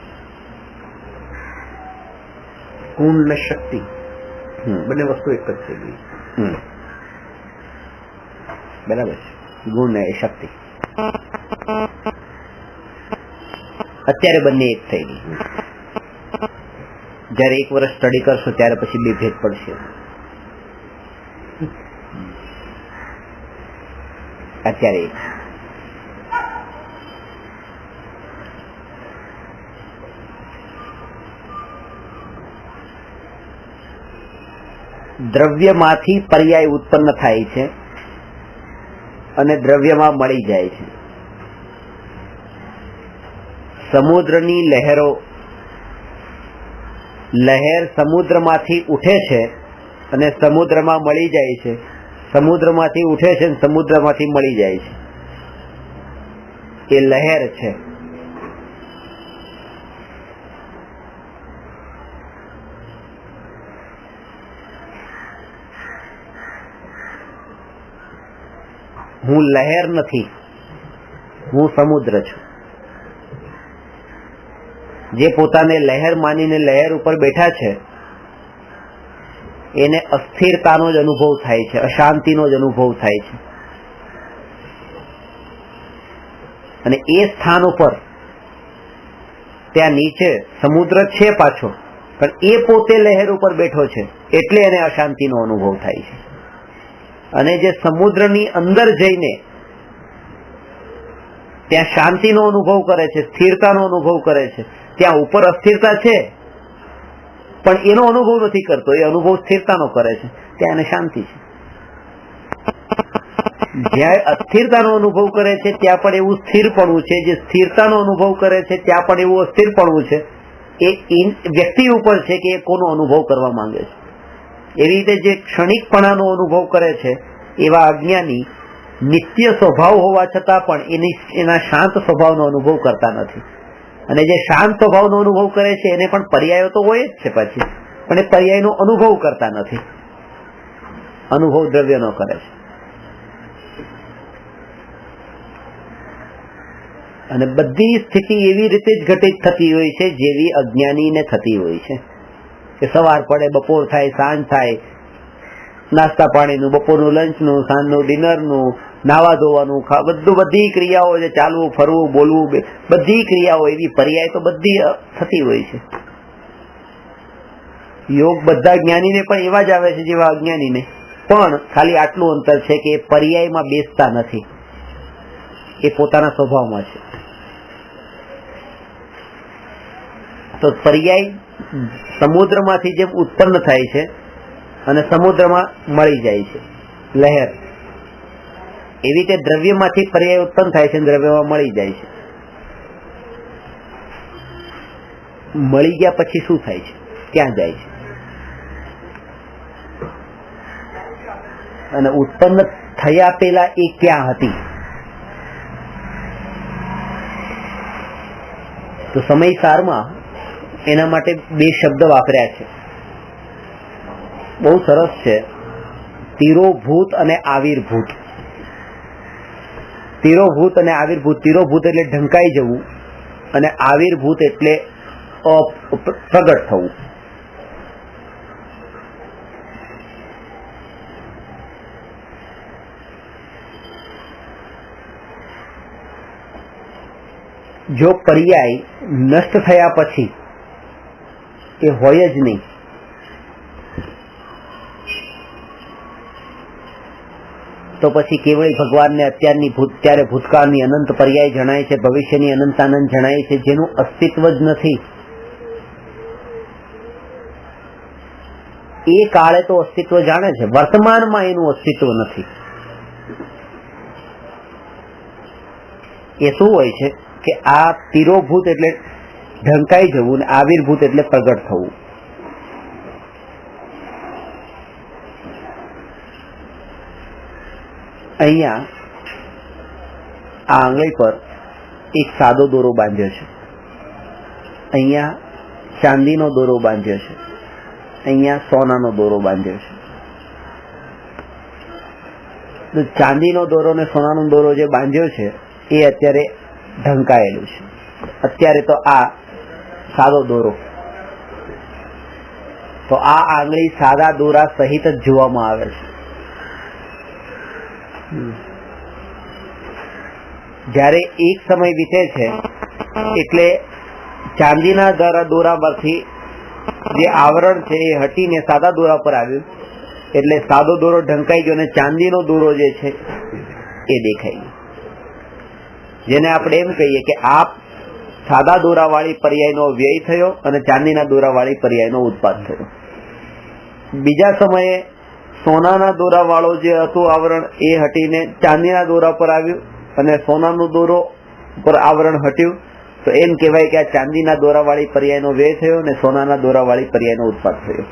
ગુણ ને શક્તિ બંને વસ્તુ એક જ થઈ ગઈ. બરાબર છે, ગુણ ને શક્તિ અત્યારે બંને એક થઈ ગઈ. જયારે 1 વર્ષ સ્ટડી કરશો ત્યારે પછી બે ભેદ પડશે. અત્યારે એક. દ્રવ્યમાંથી પર્યાય ઉત્પન્ન થાય છે અને દ્રવ્યમાં મળી જાય છે. સમુદ્રની લહેર સમુદ્રમાંથી ઉઠે છે અને સમુદ્રમાં મળી જાય છે, સમુદ્રમાંથી ઉઠે છે અને સમુદ્રમાંથી મળી જાય છે, એ લહેર છે. હું લહેર નથી, હું સમુદ્ર છું. જે પોતાને લહેર માનીને લહેર ઉપર બેઠા છે એને અસ્થિરતાનો જ અનુભવ થાય છે, અશાંતિનો જ અનુભવ થાય છે. અને એ સ્થાન ઉપર ત્યાં નીચે સમુદ્ર છે પાછો, પણ એ પોતે લહેર ઉપર બેઠો છે એટલે એને અશાંતિનો અનુભવ થાય છે. અને જે સમુદ્રની અંદર જઈને ત્યાં શાંતિનો અનુભવ કરે છે, સ્થિરતાનો અનુભવ કરે છે, ત્યાં ઉપર અસ્થિરતા છે પણ એનો અનુભવ નથી કરતો, એ અનુભવ સ્થિરતાનો કરે છે, ત્યાં એને શાંતિ છે. જ્યાં અસ્થિરતાનો અનુભવ કરે છે ત્યાં પણ એવું સ્થિરપણું છે, જે સ્થિરતાનો અનુભવ કરે છે ત્યાં પણ એવું અસ્થિરપણું છે. એ વ્યક્તિ ઉપર છે કે એ કોનો અનુભવ કરવા માંગે છે. એવી રીતે જે ક્ષણિકપણાનો અનુભવ કરે છે એવા અજ્ઞાની નિત્ય સ્વભાવ હોવા છતાં પણ એના શાંત સ્વભાવનો અનુભવ કરતા નથી. અને જે શાંત સ્વભાવનો અનુભવ કરે છે એને પણ પર્યાયો તો હોય જ છે પછી, પણ એ પર્યાયનો અનુભવ કરતા નથી, અનુભવ દ્રવ્યનો કરે છે. અને બધી સ્થિતિ એવી રીતે જ ઘટિત થતી હોય છે જેવી અજ્ઞાનીને થતી હોય છે. કે સવાર પડે, બપોર થાય, સાંજ થાય, નાસ્તા પાણીનું, બપોરનું લંચનું, સાંજનું ડિનરનું, નાવા ધોવાનું, બધી ક્રિયાઓ છે, ચાલવું, ફરવું, બોલવું, બધી ક્રિયાઓ એવી પર્યાય તો બધી થતી હોય છે. યોગ બધા જ્ઞાનીને પણ એવા જ આવે છે જેવા અજ્ઞાનીને, પણ ખાલી આટલું અંતર છે કે એ પર્યાયમાં બેસતા નથી, એ પોતાના સ્વભાવમાં છે. તો પર્યાય સમુદ્રમાંથી જેમ ઉત્પન્ન થાય છે અને સમુદ્રમાં મળી જાય છે લહેર, એવી રીતે દ્રવ્યમાંથી પર્યાય ઉત્પન્ન થાય છે અને દ્રવ્યમાં મળી જાય છે. મળી ગયા પછી શું થાય છે, ક્યાં જાય છે? અને ઉત્પન્ન થયા પેલા એ ક્યાં હતી? તો સમયસારમાં એના માટે બે શબ્દ વાપર્યા છે, બહુ સરસ છે. તિરોભૂત અને આવિર્ભૂત. તિરોભૂત અને આવિર્ભૂત. તિરોભૂત એટલે ઢંકાઈ જવું અને આવિર્ભૂત એટલે પ્રગટ થવું. જો પર્યાય નષ્ટ થયા પછી એ હોય જ નહીં, તો પછી કેવળ ભગવાનને અત્યારે ભૂતકાળની અનંત પર્યાય જણાય છે, ભવિષ્યની અનંતાનંદ જણાય છે, જેનું અસ્તિત્વ જ નથી. એ કાળે તો અસ્તિત્વ જાણે છે, વર્તમાનમાં એનું અસ્તિત્વ નથી. એ શું હોય છે કે આ તિરોભૂત એટલે ઢંકાઈ જવું ને આવિર્ભૂત એટલે પ્રગટ થવું. અહીંયા આ આંગળી પર એક સાદો દોરો બાંધ્યો છે, અહીંયા ચાંદીનો દોરો બાંધ્યો છે, અહીંયા સોનાનો દોરો બાંધ્યો છે. તો ચાંદીનો દોરો ને સોનાનો દોરો જે બાંધ્યો છે એ અત્યારે ઢંકાયેલું છે. અત્યારે તો આ સાદો દોરો, તો આ આંગળી સાદા દોરા સહિત જ જોવામાં આવે છે. જ્યારે એક સમય વીતે છે એટલે ચાંદીના દોરામાંથી જે આવરણ છે એ હટીને સાદા દોરા પર આવ્યું, એટલે સાદો દોરો ઢંકાઈ ગયો અને ચાંદીનો દોરો જે છે એ દેખાઈ ગયો. જેને આપણે એમ કહીએ કે આ સાદા દોરાવાળી પર્યાયનો વ્યય થયો અને ચાંદીના દોરાવાળી પર્યાયનો ઉત્પાદ થયો. બીજા સમયે સોનાના દોરાવાળો જે હતું આવરણ એ હટીને ચાંદીના દોરા પર આવ્યું અને સોનાનો દોરો પર આવરણ હટ્યું, તો એમ કહેવાય કે આ ચાંદીના દોરાવાળી પર્યાયનો વ્યય થયો અને સોનાના દોરાવાળી પર્યાયનો ઉત્પાદ થયો.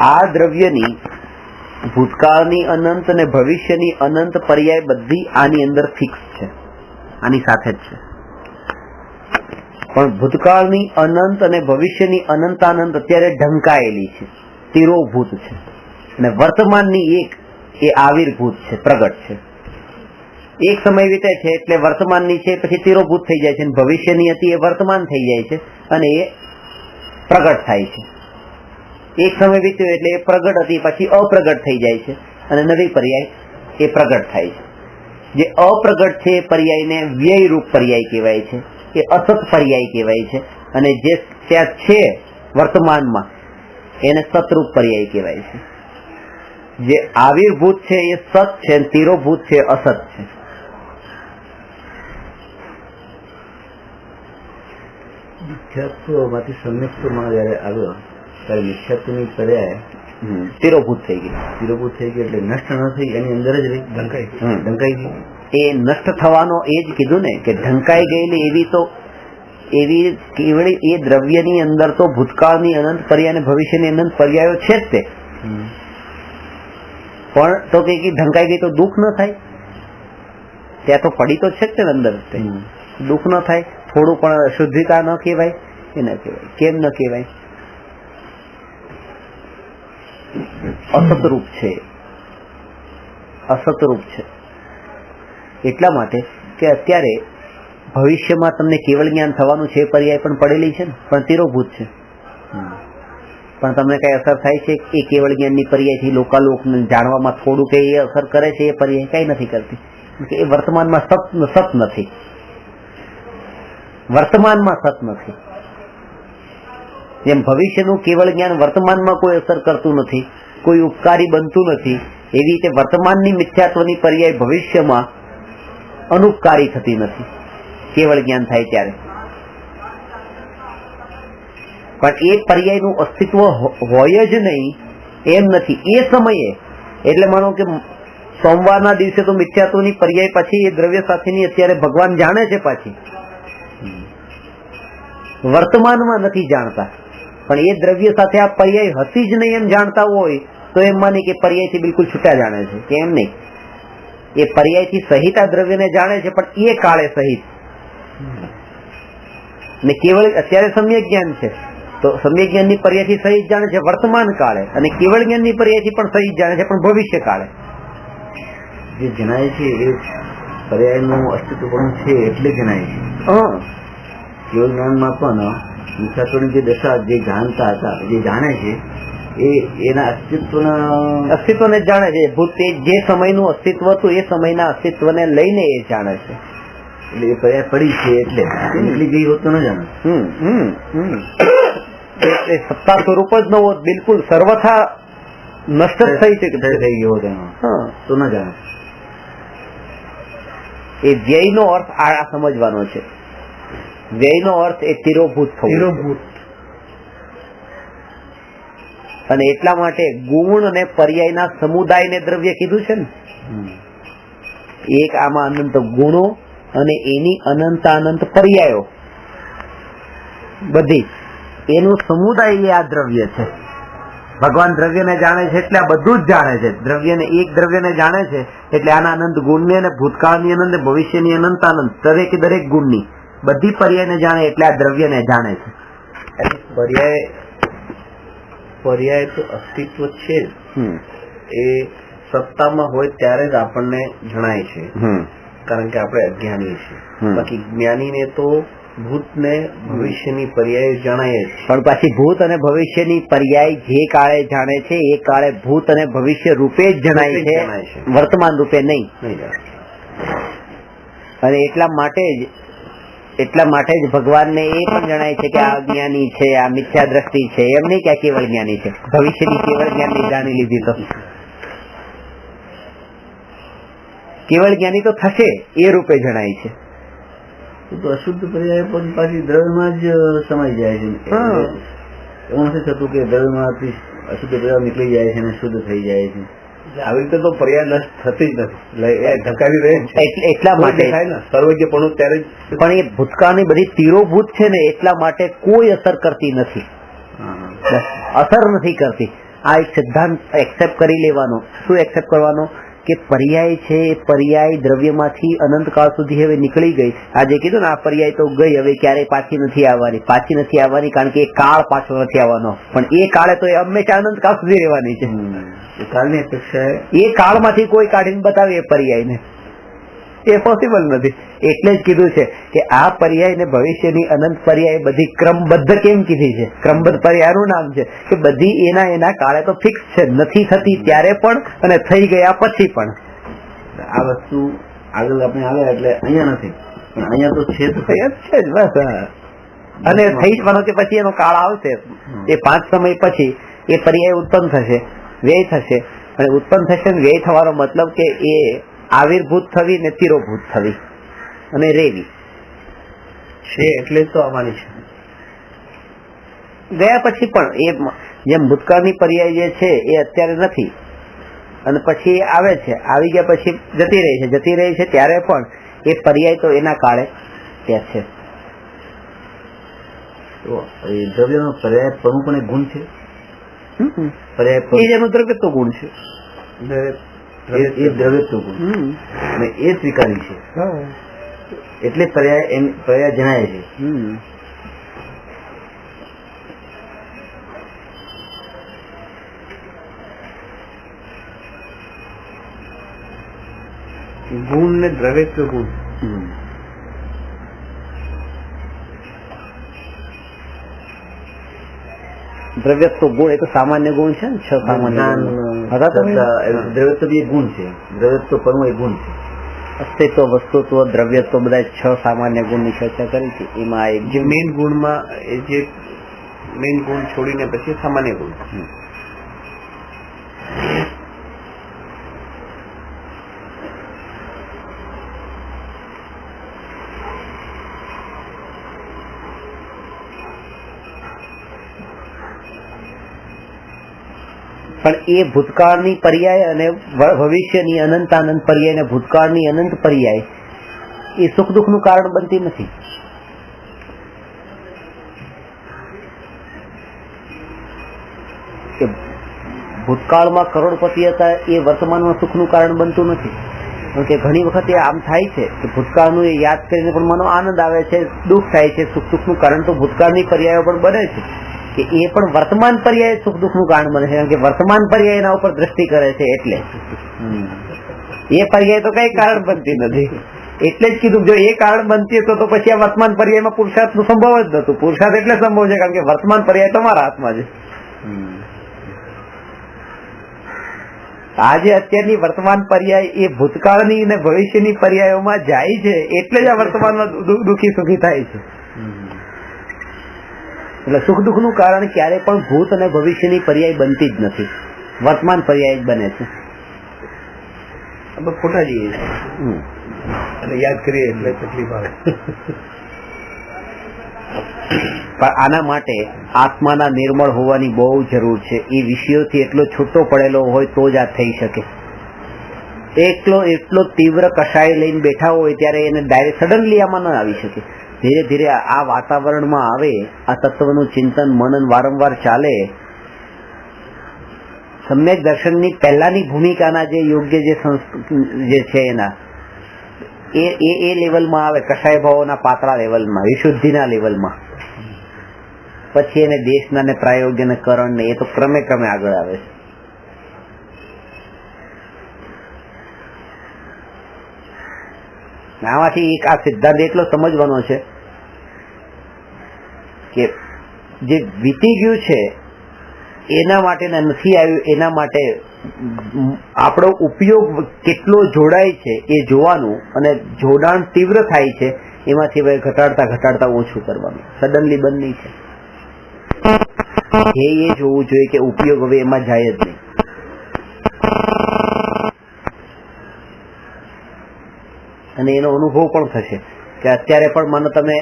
આ દ્રવ્યની ભૂતકાળની અનંત અને ભવિષ્યની અનંત પર્યાય બધી આની અંદર ફિક્સ છે, આની સાથે જ છે. પણ ભૂતકાળની અનંત અને ભવિષ્યની અનંતાનંત અત્યારે ઢંકાયેલી છે, તિરોભૂત છે, અને વર્તમાનની એક એ આવિર્ભૂત છે, પ્રગટ છે. એક સમય વીતે છે એટલે વર્તમાનની છે પછી તિરોભૂત થઈ જાય છે, અને ભવિષ્યની હતી એ વર્તમાન થઈ જાય છે અને એ પ્રગટ થાય છે. એક સમય વીત્યો એટલે એ પ્રગટ હતી પછી અપ્રગટ થઈ જાય છે અને નવી પર્યાય એ પ્રગટ થાય છે. જે અપ્રગટ છે એ પર્યાયને વ્યય રૂપ પર્યાય કહેવાય છે, એ અસત પર્યાય કહેવાય છે, અને જે ત્યાં છે વર્તમાનમાં એને સતરૂપ પર્યાય કહેવાય છે. જે આવિર્ભૂત છે એ સત છે, તિરોભૂત છે અસત છે. મિથ્યાત્વમાંથી સમ્યક્ત્વમાં જયારે આવ્યો ત્યારે મિથ્યાત્વની પર્યાય તિરોભૂત થઈ ગઈ. તિરોભૂત થઈ ગઈ એટલે નષ્ટ ન થઈ એની અંદર જ રહી, ઢંકાઈ ગઈ. એ નષ્ટ થવાનો એ જ કીધું ને કે ઢંકાઈ ગયેલી એવી કેવળી એ દ્રવ્યની અંદર તો ભૂતકાળની અનંત પર્યાય અને ભવિષ્યની અનંત પર્યાયો છે જ તે, પણ તો કે ઢંકાઈ ગઈ તો દુઃખ ન થાય? ત્યાં તો પડી તો છે જ તે અંદર, દુઃખ ન થાય? થોડું પણ શુદ્ધિતા ન કહેવાય? એ ન કહેવાય. કેમ ન કહેવાય? અસતરૂપ છે, અસતરૂપ છે. એટલા માટે કે અત્યારે ભવિષ્યમાં તમને કેવળ જ્ઞાન થવાનું છે એ પર્યાય પણ પડેલી છે ને, પણ તિરોભૂત છે. પણ તમને કઈ અસર થાય છે? એ કેવળ જ્ઞાનની પર્યાયથી લોકાલોક જાણવામાં થોડું કે એ અસર કરે છે? એ પર્યાય કઈ નથી કરતી, એ વર્તમાનમાં સત નથી, વર્તમાનમાં સત નથી. જેમ ભવિષ્યનું કેવળ જ્ઞાન વર્તમાનમાં કોઈ અસર કરતું નથી, કોઈ ઉપકારી બનતું નથી, એવી રીતે વર્તમાનની મિથ્યાત્વની પર્યાય ભવિષ્યમાં અનુપકારી થતી નથી કેવળ જ્ઞાન થાય ત્યારે. પણ એ પર્યાયનું અસ્તિત્વ હોય જ નહીં એમ નથી એ સમયે. એટલે માનો કે સોમવારના દિવસે તો મિથ્યાત્વની પર્યાય પાછી એ દ્રવ્ય સાથેની અત્યારે ભગવાન જાણે છે, પાછી વર્તમાનમાં નથી જાણતા, પણ એ દ્રવ્ય સાથે આ પર્યાય હતી જ નહીં એમ જાણતા હોય તો એમ માની કે પર્યાયથી બિલકુલ છૂટા જાણે છે, કે એમ નહીં. એ પર્યાયથી સહિત આ દ્રવ્યને જાણે છે, પણ એ કાળે સહિત. ને કેવળ અત્યારે સમ્યક જ્ઞાન છે તો સમ્યક જ્ઞાનની પર્યાયથી સહિત જાણે છે વર્તમાન કાળે, અને કેવળ જ્ઞાનની પર્યાયથી પણ સહિત જાણે છે પણ ભવિષ્ય કાળે. જે જણાય છે એ પર્યાયનું અસ્તિત્વ પણ છે એટલે જણાય છે. કેવળ જ્ઞાનમાં પણ મિથ્યાત્વની જે દશા જે જાણતા હતા, જે જાણે છે એ એના અસ્તિત્વને જાણે છે. ભૂત જે સમયનું અસ્તિત્વ હતું એ સમયના અસ્તિત્વને લઈને એ જાણે છે. એટલે એ પર્યાય પડી છે એટલે નીકળી ગઈ હોત તો ન જાણે. સત્તા સ્વરૂપ જ ન હોત, બિલકુલ સર્વથા નષ્ટ જ થઈ ગયો હોત એનો તો ન જાણે. એ વ્યયનો અર્થ આ સમજવાનો છે. વ્યયનો અર્થ એ તિરોભૂત થવું. અને એટલા માટે ગુણ અને પર્યાયના સમુદાયને દ્રવ્ય કીધું છે ને. એક આમાં અનંત ગુણો અને એની અનંત અનંત પર્યાયો બધી એનું સમુદાય આ દ્રવ્ય છે. ભગવાન દ્રવ્યને જાણે છે એટલે આ બધું જ જાણે છે. દ્રવ્યને એક દ્રવ્યને જાણે છે એટલે આના અનંત ગુણની અને ભૂતકાળની અનંત ભવિષ્યની અનંત અનંત દરેકે દરેક ગુણની બધી પર્યાયને જાણે એટલે આ દ્રવ્યને જાણે છે. પર્યાય તો અસ્તિત્વ છે એ સત્તામાં હોય ત્યારે જ આપણને જણાય છે, કારણ કે આપણે અજ્ઞાની છીએ. બાકી જ્ઞાનીને તો ભૂત ને ભવિષ્યની પર્યાય જણાય છે. પણ પાછી ભૂત અને ભવિષ્યની પર્યાય જે કાળે જાણે છે એ કાળે ભૂત અને ભવિષ્ય રૂપે જ જણાય છે, વર્તમાન રૂપે નહીં. અને એટલા માટે જ ભગવાનને એ પણ જણાય છે કે આ અજ્ઞાની છે, આ મિથ્યા દ્રષ્ટિ છે, એમ નહીં કે આ કેવળ જ્ઞાની છે. ભવિષ્યની કેવળ જ્ઞાની જાણી લીધી તો કેવળ જ્ઞાની તો થશે એ રૂપે જણાય છે. તો અશુદ્ધ પર્યાય પણ પાછી દ્રવ્યમાં જ સમાઈ જાય છે. એવું નથી થતું કે દ્રવ્યમાંથી અશુદ્ધ પર્યાય નીકળી જાય છે અને શુદ્ધ થઈ જાય છે. આવી રીતે તો પર્યાય નષ્ટ થતી જ નથી, ઢકાવી રહે છે. એટલા માટે સર્વજ્ઞપણું ત્યારે પણ એ ભૂતકાળની બધી તિરોભૂત છે ને એટલા માટે કોઈ અસર કરતી નથી, અસર નથી કરતી. આ એક સિદ્ધાંત એક્સેપ્ટ કરી લેવાનો. શું એક્સેપ્ટ કરવાનો? કે પર્યાય છે એ પર્યાય દ્રવ્યમાંથી અનંતકાળ સુધી હવે નીકળી ગઈ. આજે કીધું ને આ પર્યાય તો ગઈ, હવે ક્યારેય પાછી નથી આવવાની, કારણ કે એ કાળ પાછો નથી આવવાનો, પણ એ કાળે તો એ હંમેશા અનંતકાળ સુધી રહેવાની છે. કાળની અપેક્ષા એ કાળમાંથી કોઈ કાઢીને બતાવે એ પર્યાયને, એ પોસિબલ નથી. એટલે જ કીધું છે કે આ પર્યાય ને ભવિષ્યની અનંત પર્યાય બધી ક્રમબદ્ધ કેમ કીધી છે? ક્રમબદ્ધ પર્યાયનું નામ છે કે બધી એના કાળે તો ફિક્સ છે, નથી થતી ત્યારે પણ અને થઈ ગયા પછી પણ. આ વસ્તુ આગળ આપણે આવ્યા એટલે અહીંયા નથી, પણ અહીંયા તો છે તો છે જ બસ. અને થઈ જવાનો કે પછી એનો કાળ આવશે, એ 5 સમય પછી એ પર્યાય ઉત્પન્ન થશે, વ્યય થશે. અને ઉત્પન્ન થશે ને વ્યય થવાનો મતલબ કે એ આવિર્ભૂત થવી ને તિરોભૂત થવી અને રેવી છે, એટલે તો આવવાની છે. ગયા પછી પણ એ જેમ ભૂતકાળની પર્યાય જે છે એ અત્યારે નથી અને પછી આવે છે, આવી ગયા પછી જતી રહી છે ત્યારે પણ એ પર્યાય તો એના કાળે ત્યાં છે. તો એ દ્રવ્યનો પર્યાય પ્રમુખ ગુણ છે. પર્યાય એ જેનું દ્રવ્યત્વ ગુણ છે, એ દ્રવ્યત્વ ગુણ અને એ સ્વીકારી છે, એટલે પર્યાય જણાય છે. ગુણ ને દ્રવ્યત્વ ગુણ. દ્રવ્યત્વ ગુણ એ તો સામાન્ય ગુણ છે ને, 6 સામાન્ય દ્રવ્યત્વ એ ગુણ છે, દ્રવ્યત્વ પરમ એ ગુણ છે. અસ્તિત્વ, વસ્તુત્વ, દ્રવ્યત્વ બધા 6 સામાન્ય ગુણની ચર્ચા કરી છે. એમાં એક જે મેઇન ગુણમાં જે મેઇન ગુણ છોડીને પછી સામાન્ય ગુણ. પણ એ ભૂતકાળની પર્યાય અને ભવિષ્યની અનંતાનંત પર્યાય અને ભૂતકાળની અનંત પર્યાય એ સુખ દુઃખનું કારણ બનતી નથી. કે ભૂતકાળમાં કરોડપતિ હતા એ વર્તમાનમાં સુખનું કારણ બનતું નથી. કારણ કે ઘણી વખત એ આમ થાય છે કે ભૂતકાળનું એ યાદ કરીને પણ મનો આનંદ આવે છે, દુઃખ થાય છે. સુખ દુઃખનું કારણ તો ભૂતકાળની પર્યાયો પણ બને છે કે એ પણ વર્તમાન પર્યાય સુખ દુઃખનું કારણ બને છે, કારણ કે વર્તમાન પર્યાય એના ઉપર દ્રષ્ટિ કરે છે. એટલે એ પર્યાય તો કઈ કારણ બનતી નથી. એટલે જ કીધું જો એ કારણ બનતી તો પછી આ વર્તમાન પર્યાયમાં પુરુષાર્થ નું સંભવ જ નતું. પુરુષાર્થ એટલે સંભવ છે કારણ કે વર્તમાન પર્યાય તમારા હાથમાં છે. આજે અત્યારની વર્તમાન પર્યાય એ ભૂતકાળની અને ભવિષ્યની પર્યાયોમાં જાય છે, એટલે જ આ વર્તમાનમાં દુઃખી સુખી થાય છે. એટલે સુખ દુઃખ નું કારણ ક્યારે પણ ભૂત અને ભવિષ્યની પર્યાય બનતી જ નથી, વર્તમાન પર્યાય જ બને છે. આપણે ખોટા જઈએ અને યાદ કરીએ એટલે તકલીફ આવે. પણ આના માટે આત્માના નિર્મળ હોવાની બહુ જરૂર છે. એ વિષયોથી એટલો છૂટો પડેલો હોય તો જ આ થઈ શકે. એટલો તીવ્ર કષાય લઈને બેઠા હોય ત્યારે એને ડાયરેક્ટ સડનલી આમાં ન આવી શકે. ધીરે ધીરે આ વાતાવરણમાં આવે, આ તત્વનું ચિંતન મનન વારંવાર ચાલે. સમ્યક દર્શનની પહેલાની ભૂમિકાના જે યોગ્ય જે છે એના એ લેવલમાં આવે, કષાય ભાવોના પાતળા લેવલમાં, વિશુદ્ધિના લેવલમાં. પછી એને દેશના ને પ્રાયોગ્ય ને કરણ ને એ તો ક્રમે ક્રમે આગળ આવે છે. આમાંથી એક આ સિદ્ધાંત એટલો સમજવાનો છે કે જે વીતી ગયું છે એના માટે નથી આવ્યું, એના માટે આપણો ઉપયોગ કેટલો જોડાય છે એ જોવાનું, અને જોડાણ તીવ્ર થાય છે એમાંથી હવે ઘટાડતા ઓછું કરવાનું. સડનલી બંધ નહીં છે એ જોવું જોઈએ કે ઉપયોગ હવે એમાં જાય જ નહીં. અને એનો અનુભવ પણ થશે કે અત્યારે પણ માનો તમે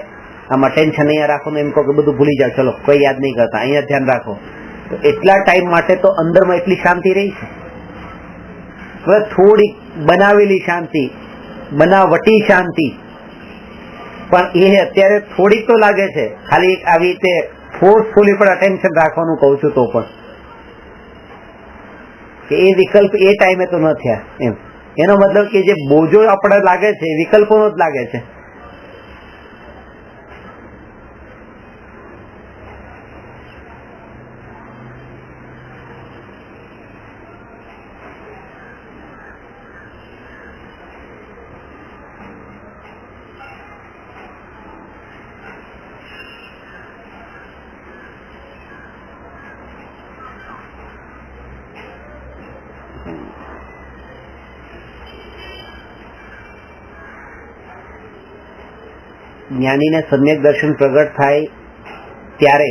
આમાં ટેન્શન અહીંયા રાખો ને એમ કહો કે બધું ભૂલી જાઓ, ચલો કોઈ યાદ નહીં કરતા, અહીંયા ધ્યાન રાખો, તો એટલા ટાઈમ માટે તો અંદરમાં એટલી શાંતિ રહી છે. હવે થોડી બનાવેલી શાંતિ, બનાવટી શાંતિ, પણ એ અત્યારે થોડીક તો લાગે છે. ખાલી આવી રીતે ફોર્સફુલી પણ અટેન્શન રાખવાનું કહું છું તો પણ કે એ વિકલ્પ એ ટાઈમે તો ન થયા એમ. એનો મતલબ કે જે બોજો આપણે લાગે છે એ વિકલ્પોનો જ લાગે છે. જ્ઞાનીને સમ્યક દર્શન પ્રગટ થાય ત્યારે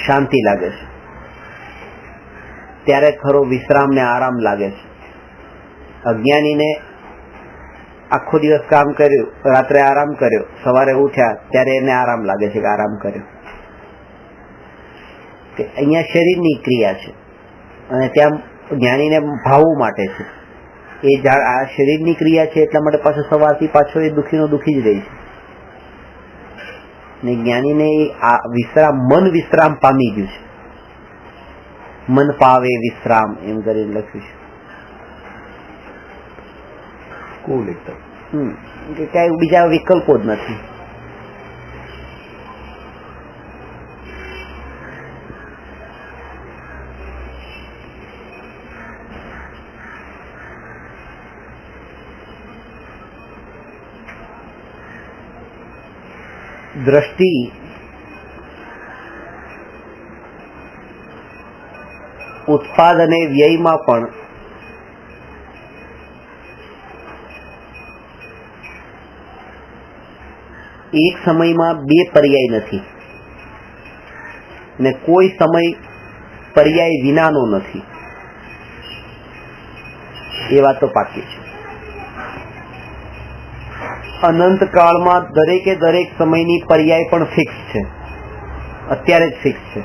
શાંતિ લાગે છે, ત્યારે ખરો વિશ્રામ ને આરામ લાગે છે. અજ્ઞાનીને આખો દિવસ કામ કર્યું, રાત્રે આરામ કર્યો, સવારે ઉઠ્યા ત્યારે એને આરામ લાગે છે કે આરામ કર્યો. કે અહીંયા શરીરની ક્રિયા છે અને ત્યાં જ્ઞાનીને ભાવવું માટે છે. એ આ શરીરની ક્રિયા છે એટલા માટે પાછો સવારથી પાછો એ દુઃખીનો દુઃખી જ રહી છે. ને જ્ઞાનીને આ વિશ્રામ, મન વિશ્રામ પામી ગયું છે. મન પાવે વિશ્રામ એમ કરીને લખ્યું છે. કુલ એકદમ કે કઈ બીજા વિકલ્પો જ નથી. દ્રષ્ટિ ઉત્પાદ અને વ્યયમાં પણ એક સમયમાં બે પર્યાય નથી ને કોઈ સમય પર્યાય વિનાનો નથી. એ વાત તો પાકી છે. અનંત કાળમાં દરેકે દરેક સમયની પર્યાય પણ ફિક્સ છે, અત્યારે જ ફિક્સ છે,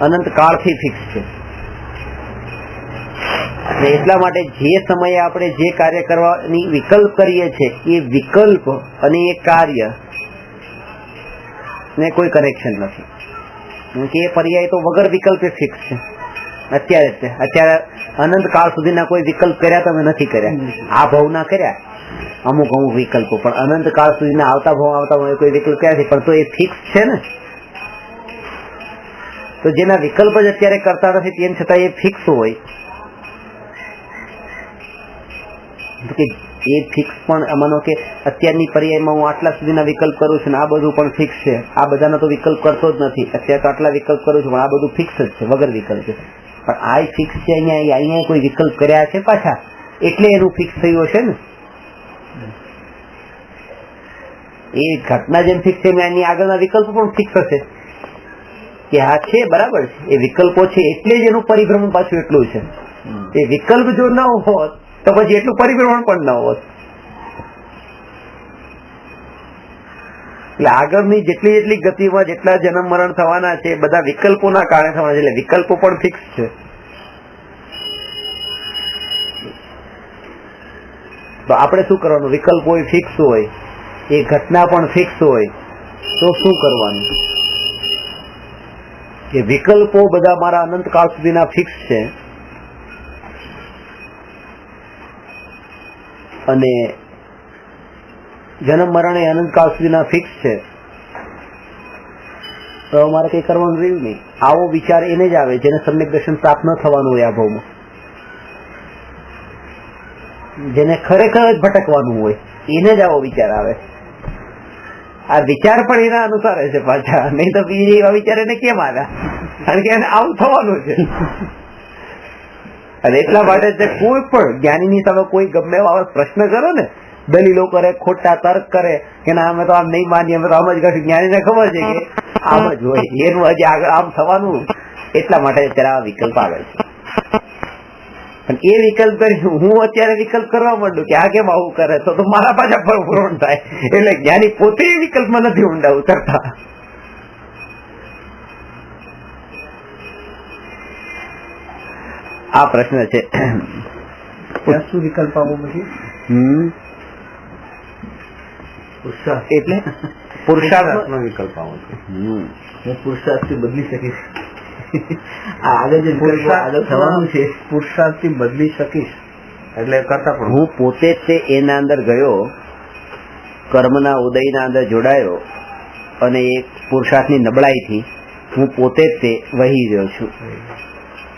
અનંત કાળથી ફિક્સ છે. એટલા માટે જે સમયે આપણે જે કાર્ય કરવાની વિકલ્પ કરીએ છીએ એ વિકલ્પ અને એ કાર્ય ને કોઈ કનેક્શન નથી. કે એ પર્યાય તો વગર વિકલ્પે ફિક્સ છે, અત્યારે જ છે. અત્યારે અનંત કાળ સુધીના કોઈ વિકલ્પ કર્યા તમે નથી કર્યા, આ ભાવના કર્યા અમુક અમુક વિકલ્પો, પણ અનંત કાળ સુધીના આવતા ભાવ કોઈ વિકલ્પ કર્યા છે, પણ તો એ ફિક્સ છે ને. તો જેના વિકલ્પ જ અત્યારે કરતા નથી તેમ છતાં એ ફિક્સ હોય કે એ ફિક્સ પણ માનો કે અત્યારની પર્યાયમાં હું આટલા સુધીના વિકલ્પ કરું છું ને આ બધું પણ ફિક્સ છે. આ બધાનો તો વિકલ્પ કરતો જ નથી, અત્યારે તો આટલા વિકલ્પ કરું છું પણ આ બધું ફિક્સ જ છે, વગર વિકલ્પ છે. પણ આ ફિક્સ છે, અહીંયા કોઈ વિકલ્પ કર્યા છે પાછા, એટલે એનું ફિક્સ થયું હશે ને. એ ઘટના જેમ ફિક્સ છે એની આગળના વિકલ્પો પણ ફિક્સ હશે કે હા છે, બરાબર છે, એ વિકલ્પો છે એટલે જ એનું પરિભ્રમણ પાછું એટલું છે. એ વિકલ્પ જો ન હોત તો પછી એટલું પરિભ્રમણ પણ ન હોત. એટલે આગળની જેટલી જેટલી ગતિમાં જેટલા જન્મ મરણ થવાના છે બધા વિકલ્પોના કારણે થવાના છે, એટલે વિકલ્પો પણ ફિક્સ છે. તો આપણે શું કરવાનું? વિકલ્પ હોય, ફિક્સ હોય, એ ઘટના પણ ફિક્સ હોય તો શું કરવાનું? કે વિકલ્પો બધા મારા અનંતકાળ સુધીના ફિક્સ છે અને જન્મ મરણ એ અનંતકાળ સુધીના ફિક્સ છે, તો અમારે કઈ કરવાનું રહ્યું નહીં. આવો વિચાર એને જ આવે જેને સમ્યક દર્શન પ્રાપ્ત ન થવાનું હોય આ ભાવમાં, જેને ખરેખર જ ભટકવાનું હોય એને જ આવો વિચાર આવે. આ વિચાર પણ એના અનુસાર છે પાછા, નહીં તો બીજા એવા વિચાર એને કેમ આવ્યા? કારણ કે એને આવું થવાનું છે. અને એટલા માટે કોઈ પણ જ્ઞાનીની સામે કોઈ ગમે એવા પ્રશ્ન કરો ને, દલીલો કરે, ખોટા તર્ક કરે કે ના અમે તો આમ નહીં માનીએ, અમે તો આમ જ કરશું, જ્ઞાનીને ખબર છે કે આમ જ હોય, એનું હજી આગળ આમ થવાનું. એટલા માટે અત્યારે આ વિકલ્પ આવે છે. પણ એ વિકલ્પ કરી હું અત્યારે વિકલ્પ કરવા માંડું કે આ કેમ આવું કરે તો મારા પાછા પૂરણ થાય. એટલે જ્ઞાની પોતે વિકલ્પમાં નથી ઊંડા ઉતરતા. આ પ્રશ્ન છે. શું વિકલ્પ આપો પછી? ઉત્સાહ એટલે પુરુષાર્થનો વિકલ્પ આવો છે. હું પુરુષાર્થથી બદલી શકીશ. આગળ જે આગળ થવાનું છે પુરુષાર્થથી બદલી શકીશ એટલે કરતા પણ હું પોતે જ તે એના અંદર ગયો, કર્મના ઉદયના અંદર જોડાયો અને એક પુરુષાર્થની નબળાઈથી હું પોતે જ તે વહી રહ્યો છું.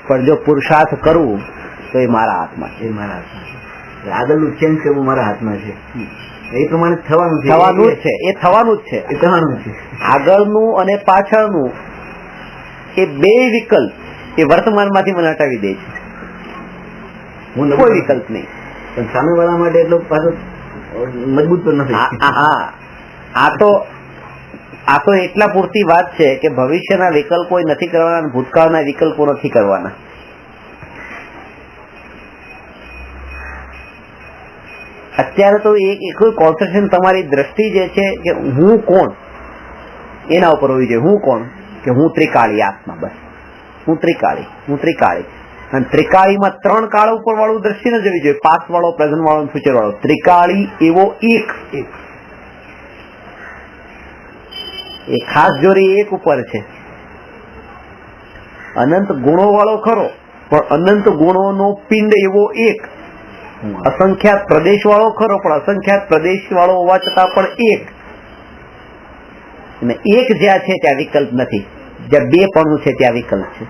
પણ જો પુરુષાર્થ કરવું તો એ મારા હાથમાં છે. આગળનું ચેન્જ કરવું મારા હાથમાં છે. એ પ્રમાણે થવાનું છે. થવાનું જ છે. એ થવાનું જ છે. એ થવાનું છે. આગળનું અને પાછળનું એ બે વિકલ્પ એ વર્તમાનમાંથી મને હટાવી દે છે. હું કોઈ વિકલ્પ નહીં. પણ સામેવાળા માટે એટલો પાછો મજબૂત પણ નથી. આ તો એટલા પૂરતી વાત છે કે ભવિષ્યના વિકલ્પો નથી કરવાના, ભૂતકાળના વિકલ્પો નથી કરવાના. અત્યારે તો એક કોન્સન્ટ્રેશન તમારી દ્રષ્ટિ જે છે કે હું કોણ એના ઉપર હોવી જોઈએ. હું કોણ કે હું ત્રિકાળી આત્મા. બસ હું ત્રિકાળી. અને ત્રિકાળીમાં 3 કાળ ઉપર વાળું દ્રષ્ટિ ન જવી જોઈએ. પાસ્ટ વાળો, પ્રેઝન્ટ વાળો, ફ્યુચર વાળો. ત્રિકાળી એવો એક એ ખાસ જોરી એક ઉપર છે. અનંત ગુણો વાળો ખરો, પણ અનંત ગુણોનો પિંડ એવો એક. અસંખ્યાત પ્રદેશ વાળો ખરો, પણ અસંખ્યાત પ્રદેશ વાળો હોવા છતાં પણ એક. અને એક જ્યાં છે ત્યાં વિકલ્પ નથી. જ્યાં બે પણ છે ત્યાં વિકલ્પ છે.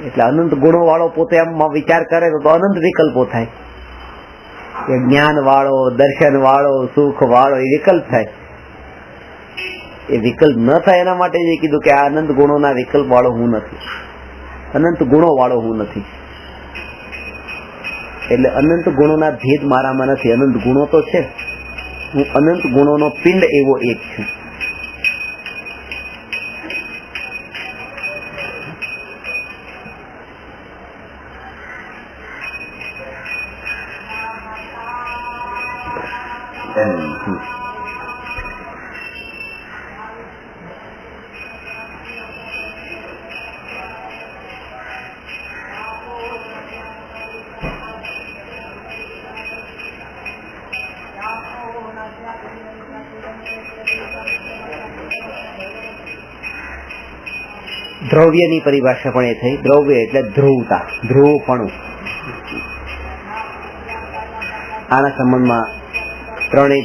એટલે અનંત ગુણો વાળો પોતે આમ વિચાર કરે તો અનંત વિકલ્પો થાય. જ્ઞાન વાળો, દર્શન વાળો, સુખ વાળો એ વિકલ્પ થાય. એ વિકલ્પ ન થાય એના માટે જે કીધું કે આ અનંત ગુણોના વિકલ્પ વાળો હું નથી, અનંત ગુણો વાળો હું નથી. એટલે અનંત ગુણોના ભેદ મારામાં નથી. અનંત ગુણો તો છે, હું અનંત ગુણોનો પિંડ એવો એક છું. દ્રવ્યની પરિભાષા પણ એ થઈ. દ્રવ્ય એટલે ધ્રુવતા, ધ્રુવપણું. આના સંબંધમાં ત્રણેય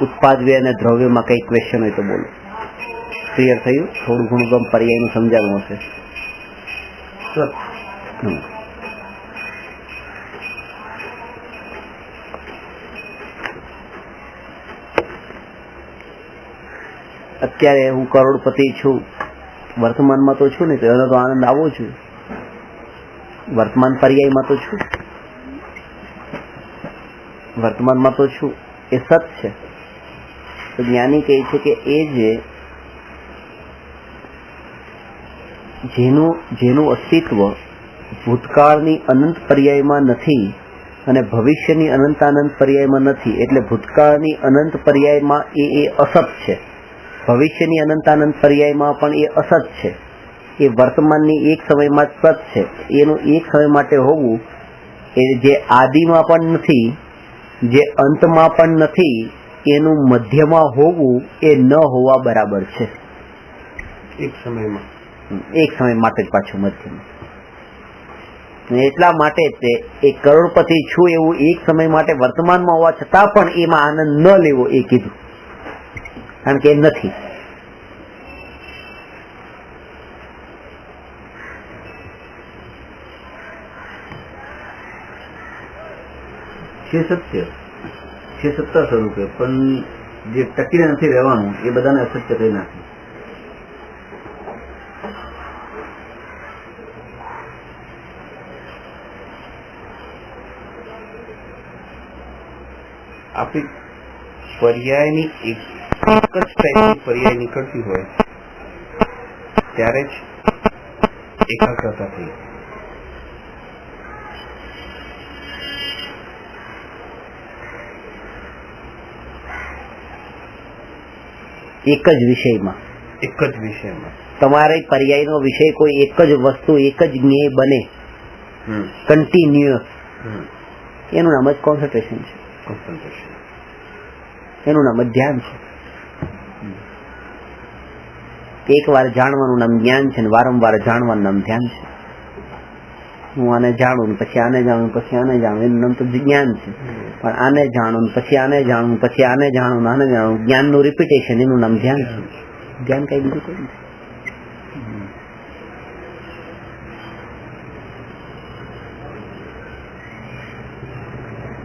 ઉત્પાદવ્ય અને દ્રવ્યમાં કઈ ક્વેશ્ચન હોય તો બોલો. ક્લિયર થયું? થોડું ઘણું ગમ પર્યાયનું સમજાવવું હશે. અત્યારે હું કરોડપતિ છું, વર્તમાનમાં તો છું ને, તો એનો તો આનંદ આવો છું. વર્તમાન પર્યાયમાં તો છું, વર્તમાનમાં તો છું, એ સત છે. તો જ્ઞાની કહે છે કે એ જેનું અસ્તિત્વ ભૂતકાળની અનંત પર્યાયમાં નથી અને ભવિષ્યની અનંતાનંત પર્યાયમાં નથી, એટલે ભૂતકાળની અનંત પર્યાયમાં એ અસત છે, ભવિષ્યની અનંતાનંત પર્યાયમાં પણ એ અસત છે, એ વર્તમાનની એક સમયમાં સત છે. એનું એક સમય માટે હોવું એ જે આદિમાં પણ નથી, જે અંતમાં પણ નથી, એનું મધ્યમાં હોવું એ ન હોવા બરાબર છે. એક સમયમાં, એક સમય માટે જ પાછું મધ્યમાં. એટલા માટે તે એક કરોડપતિ છું એવું એક સમય માટે વર્તમાનમાં હોવા છતાં પણ એમાં આનંદ ન લેવો એ કીધું, કારણ કે એ નથી. છે સત્ય, છે સત્તા સ્વરૂપે, પણ જે ટકીને નથી રહેવાનું એ બધાને અસત્ય થઈ નાખે. આપણી પર્યાયની એક જ ટાઈપની પર્યાય નીકળતી હોય ત્યારે જ એકાગ્રતા થઈ. એક જ વિષયમાં તમારે પર્યાયનો વિષય કોઈ એક જ વસ્તુ, એક જ જ્ઞેય બને કન્ટિન્યુઅસ, એનું નામ જ કોન્સન્ટ્રેશન છે. કોન્સન્ટ્રેશન, એનું નામ જ ધ્યાન છે. એક વાર જાણવાનું નામ જ્ઞાન છે, વારંવાર જાણવાનું નામ ધ્યાન છે. હું આને જાણું પછી આને જાણું પછી આને જાણું, એનું નામ તો જ્ઞાન છે. પણ આને જાણું પછી આને જાણું પછી આને જાણું આને જાણું, જ્ઞાનનું રિપીટેશન, એનું નામ ધ્યાન છે. ધ્યાન કઈ બીજું કોઈ નથી.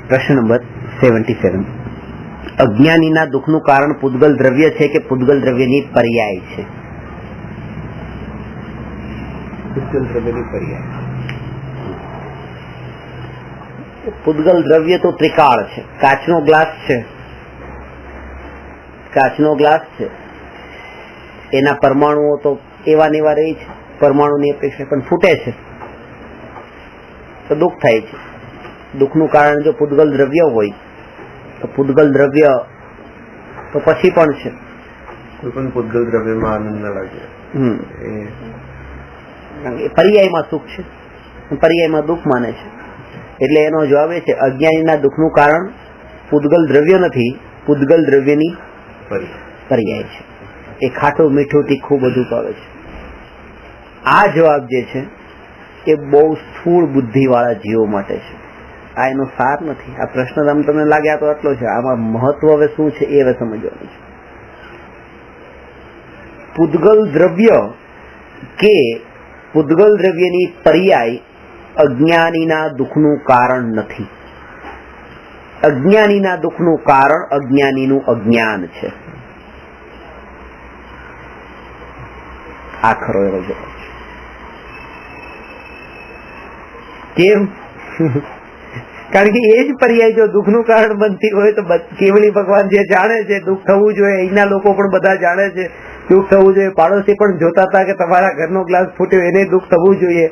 પ્રશ્ન નંબર 77. અજ્ઞાનીના દુઃખનું કારણ પૂતગલ દ્રવ્ય છે કે પૂતગલ દ્રવ્યની પર્યાય છે? પૂતગલ દ્રવ્યની પર્યાય. પૂતગલ દ્રવ્ય તો ત્રિકાળ છે. કાચનો ગ્લાસ છે, કાચનો ગ્લાસ છે, એના પરમાણુઓ તો એવા ને એવા રહી છે, પરમાણુની અપેક્ષા, પણ ફૂટે છે તો દુઃખ થાય છે. દુઃખનું કારણ જો પૂતગલ દ્રવ્ય હોય તો પૂતગલ દ્રવ્ય તો પછી પણ છે. કોઈ પણ પૂતગલ દ્રવ્યમાં આનંદ ન લાગે, એ પર્યાયમાં સુખ છે, પર્યાયમાં દુઃખ માને છે. એટલે એનો જવાબ એ છે, અજ્ઞાનીના દુઃખનું કારણ પૂતગલ દ્રવ્ય નથી, પૂતગલ દ્રવ્યની પર્યાય છે. એ ખાટું મીઠું તીખું બધું પાવે છે. આ જવાબ જે છે એ બહુ સ્થૂળ બુદ્ધિ વાળા જીવો માટે છે. આ એનો સાર નથી. આ પ્રશ્ન તમને લાગે આ તો આટલો છે, આમાં મહત્વ હવે શું છે એ હવે સમજવાનું છે. પૂતગલ દ્રવ્ય કે પૂતગલ દ્રવ્યની પર્યાય અજ્ઞાનીના દુઃખનું કારણ નથી. અજ્ઞાનીના દુઃખનું કારણ અજ્ઞાનીનું અજ્ઞાન છે. આ ખરો એવો જવાબ છે. કેમ? કારણ કે એ જ પર્યાય જો દુઃખનું કારણ બનતી હોય તો કેવળી ભગવાન જે જાણે છે દુઃખ થવું જોઈએ, અહીંના લોકો પણ બધા જાણે છે દુઃખ થવું જોઈએ, પાડોશી પણ જોતા હતા કે તમારા ઘરનો ગ્લાસ ફૂટ્યો એને દુઃખ થવું જોઈએ.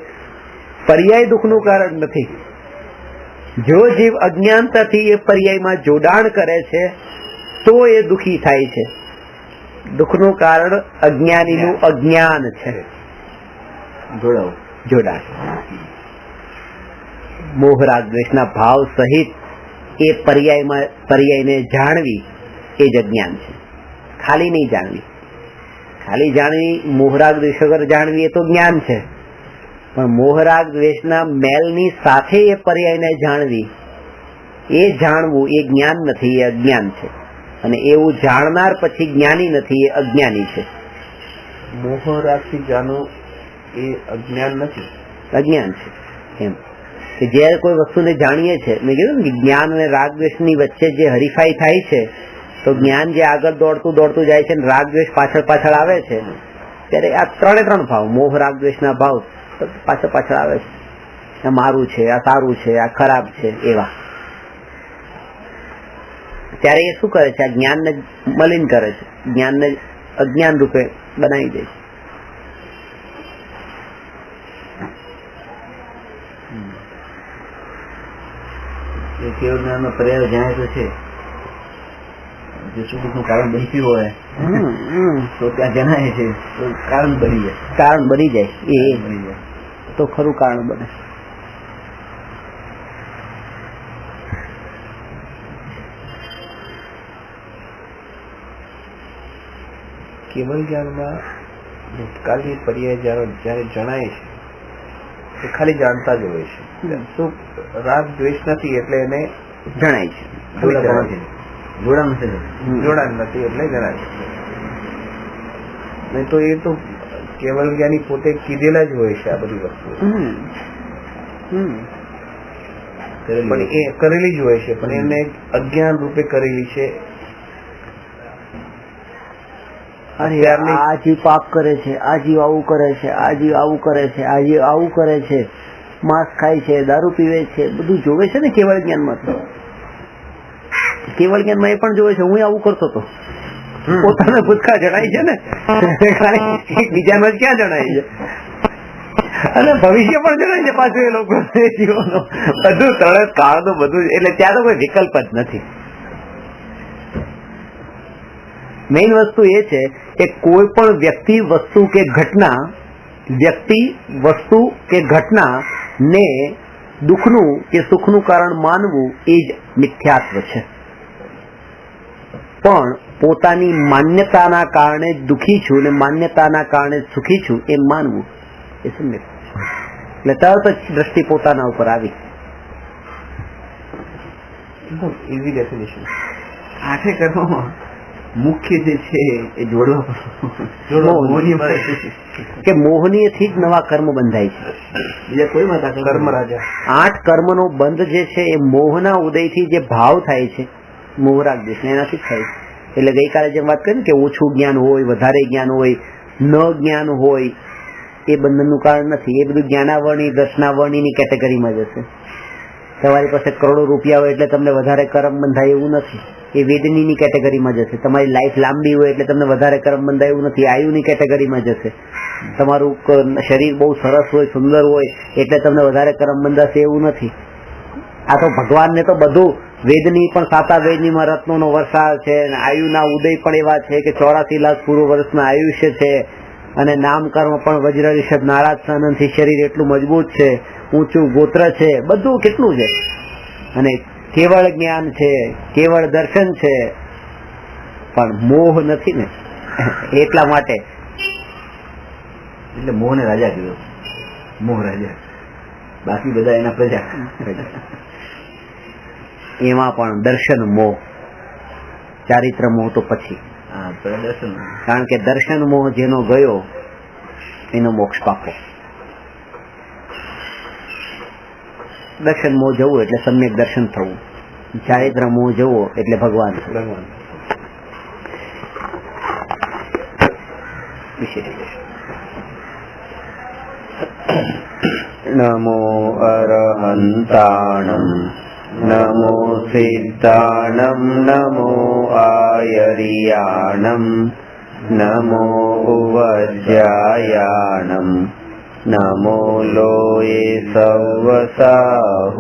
પર્યાય દુઃખનું કારણ નથી. જો જીવ અજ્ઞાનતાથી એ પર્યાયમાં જોડાણ કરે છે તો એ દુઃખી થાય છે. દુઃખનું કારણ અજ્ઞાનીનું અજ્ઞાન છે. જોડાણ, મોહરાગ દ્વેષના ભાવ સહિત એ પર્યાયને જાણવી એ જ અજ્ઞાન છે. ખાલી નહીં જાણવી. ખાલી જાણવી, મોહરાગ દ્વેષ વગર જાણવી એ તો જ્ઞાન છે, પણ મોહરાગ દ્વેષના મેલની સાથે એ પર્યાયને જાણવી, એ જાણવું એ જ્ઞાન નથી, એ અજ્ઞાન છે. અને એવું જાણનાર પછી જ્ઞાની નથી, એ અજ્ઞાની છે. મોહરાગથી જાણવું એ અજ્ઞાન નથી, અજ્ઞાન છે. એમ કે જ્યારે કોઈ વસ્તુને જાણીએ છીએ, મેં કીધું ને જ્ઞાન અને રાગ દ્વેષની વચ્ચે જે હરીફાઈ થાય છે, તો જ્ઞાન જે આગળ દોડતું જાય છે, રાગ દ્વેષ પાછળ આવે છે, ત્યારે આ ત્રણ ભાવ, મોહ રાગ દ્વેષના ભાવ પાછળ આવે છે. આ મારું છે, આ સારું છે, આ ખરાબ છે, એવા. ત્યારે એ શું કરે છે? આ જ્ઞાનને મલિન કરે છે, જ્ઞાનને અજ્ઞાન રૂપે બનાવી દે છે. કેવળ જ્ઞાનનો પર્યાય જાણીતો છે. જો સુખનું કારણ બનતું હોય તો ત્યાં જણાય છે તો કારણ બની જાય, એ તો ખરું કારણ બને. કેવળ જ્ઞાનમાં ભૂતકાળની પર્યાય જયારે જણાય છે એ ખાલી જાણતા જ હોય છે. શું રાગ દ્વેષ નથી એટલે એને જણાય છે, જોડાણ નથી એટલે જણાય છે. નહીં તો એ તો કેવળ જ્ઞાની પોતે કીધેલા જ હોય છે આ બધી વસ્તુ, પણ એ કરેલી જ હોય છે, પણ એને અજ્ઞાન રૂપે કરેલી છે. આ જીવ પાપ કરે છે, આ જીવ આવું કરે છે, આ જીવ આવું કરે છે, આ જીવ આવું કરે છે, માંસ ખાય છે, દારૂ પીવે છે, બધું જોવે છે ને કેવળ જ્ઞાનમાં. કેવળ જ્ઞાનમાં એ પણ જોવે છે હું આવું કરતો હતો. પોતાના ભૂતકાળ જણાય છે ને, બીજામાં ક્યાં જણાય છે? અને ભવિષ્ય પણ જણાય છે પાછું એ લોકો જીવોનો બધું તળત કાળનું બધું. એટલે ત્યાં તો કોઈ વિકલ્પ જ નથી. મેઇન વસ્તુ એ છે કે કોઈ પણ વ્યક્તિ વસ્તુ કે ઘટના ને દુઃખનું કે સુખનું કારણ માનવું એ જ મિથ્યાત્વ છે. પણ પોતાની માન્યતાના કારણે દુઃખી છું અને માન્યતાના કારણે સુખી છું એમ માનવું એ સમ્યક. એટલે તરત જ દ્રષ્ટિ પોતાના ઉપર આવી. Easy definition. આઠે કર્મોમાં મુખ્ય જે છે એ જોડવા કે મોહનીયથી જ નવા કર્મ બંધાય છે. બીજા કોઈ માતા કર્મ રાજા. 8 કર્મનો બંધ જે છે એ મોહના ઉદયથી જે ભાવ થાય છે મોહરાગ દેશ એનાથી જ થાય છે. એટલે ગઈકાલે જેમ વાત કરી કે ઓછું જ્ઞાન હોય, વધારે જ્ઞાન હોય, ન જ્ઞાન હોય એ બંધનનું કારણ નથી. એ બધું જ્ઞાનાવરણી દર્શનાવરણીની કેટેગરીમાં જશે. તમારી પાસે કરોડો રૂપિયા હોય એટલે તમને વધારે કર્મ બંધાય એવું નથી. એ વેદનીની કેટેગરીમાં જશે. તમારી લાઈફ લાંબી હોય એટલે તમને વધારે કર્મ બંધાય એવું નથી. આયુની કેટેગરીમાં જશે. તમારું શરીર બહુ સરસ હોય, સુંદર હોય એટલે તમને વધારે કર્મ બંધાશે એવું નથી. આ તો ભગવાનને તો બધું વેદની પણ 7 વેદનીમાં રત્નોનો વરસાદ છે, આયુના ઉદય પણ એવા છે કે 84 લાખ પૂર્વ વર્ષના આયુષ્ય છે, અને નામકર્મ પણ વજ્ર ઋષભ નારાજ સાનંદથી શરીર એટલું મજબૂત છે, ઊંચું ગોત્ર છે, બધું કેટલું છે. અને કેવળ જ્ઞાન છે, કેવળ દર્શન છે, પણ મોહ નથી ને એટલા માટે. એટલે મોહને રાજા કીધો. મોહ રાજા, બાકી બધા એના પ્રજા. એમાં પણ દર્શન મોહ, ચારિત્ર મોહ તો પછી. દર્શન, કારણ કે દર્શન મોહ જેનો ગયો એનો મોક્ષ પાકો. દર્શન મોહ જવું એટલે સમ્યક દર્શન થવું, ચારિત્ર મોહ જવો એટલે ભગવાન. નમો અરહંતાણમ નમો સિદ્ધાણમ નમો આયરિયાણમ નમો ઉવજ્જાયાણમ નમો લોયે સવસાહુઃ.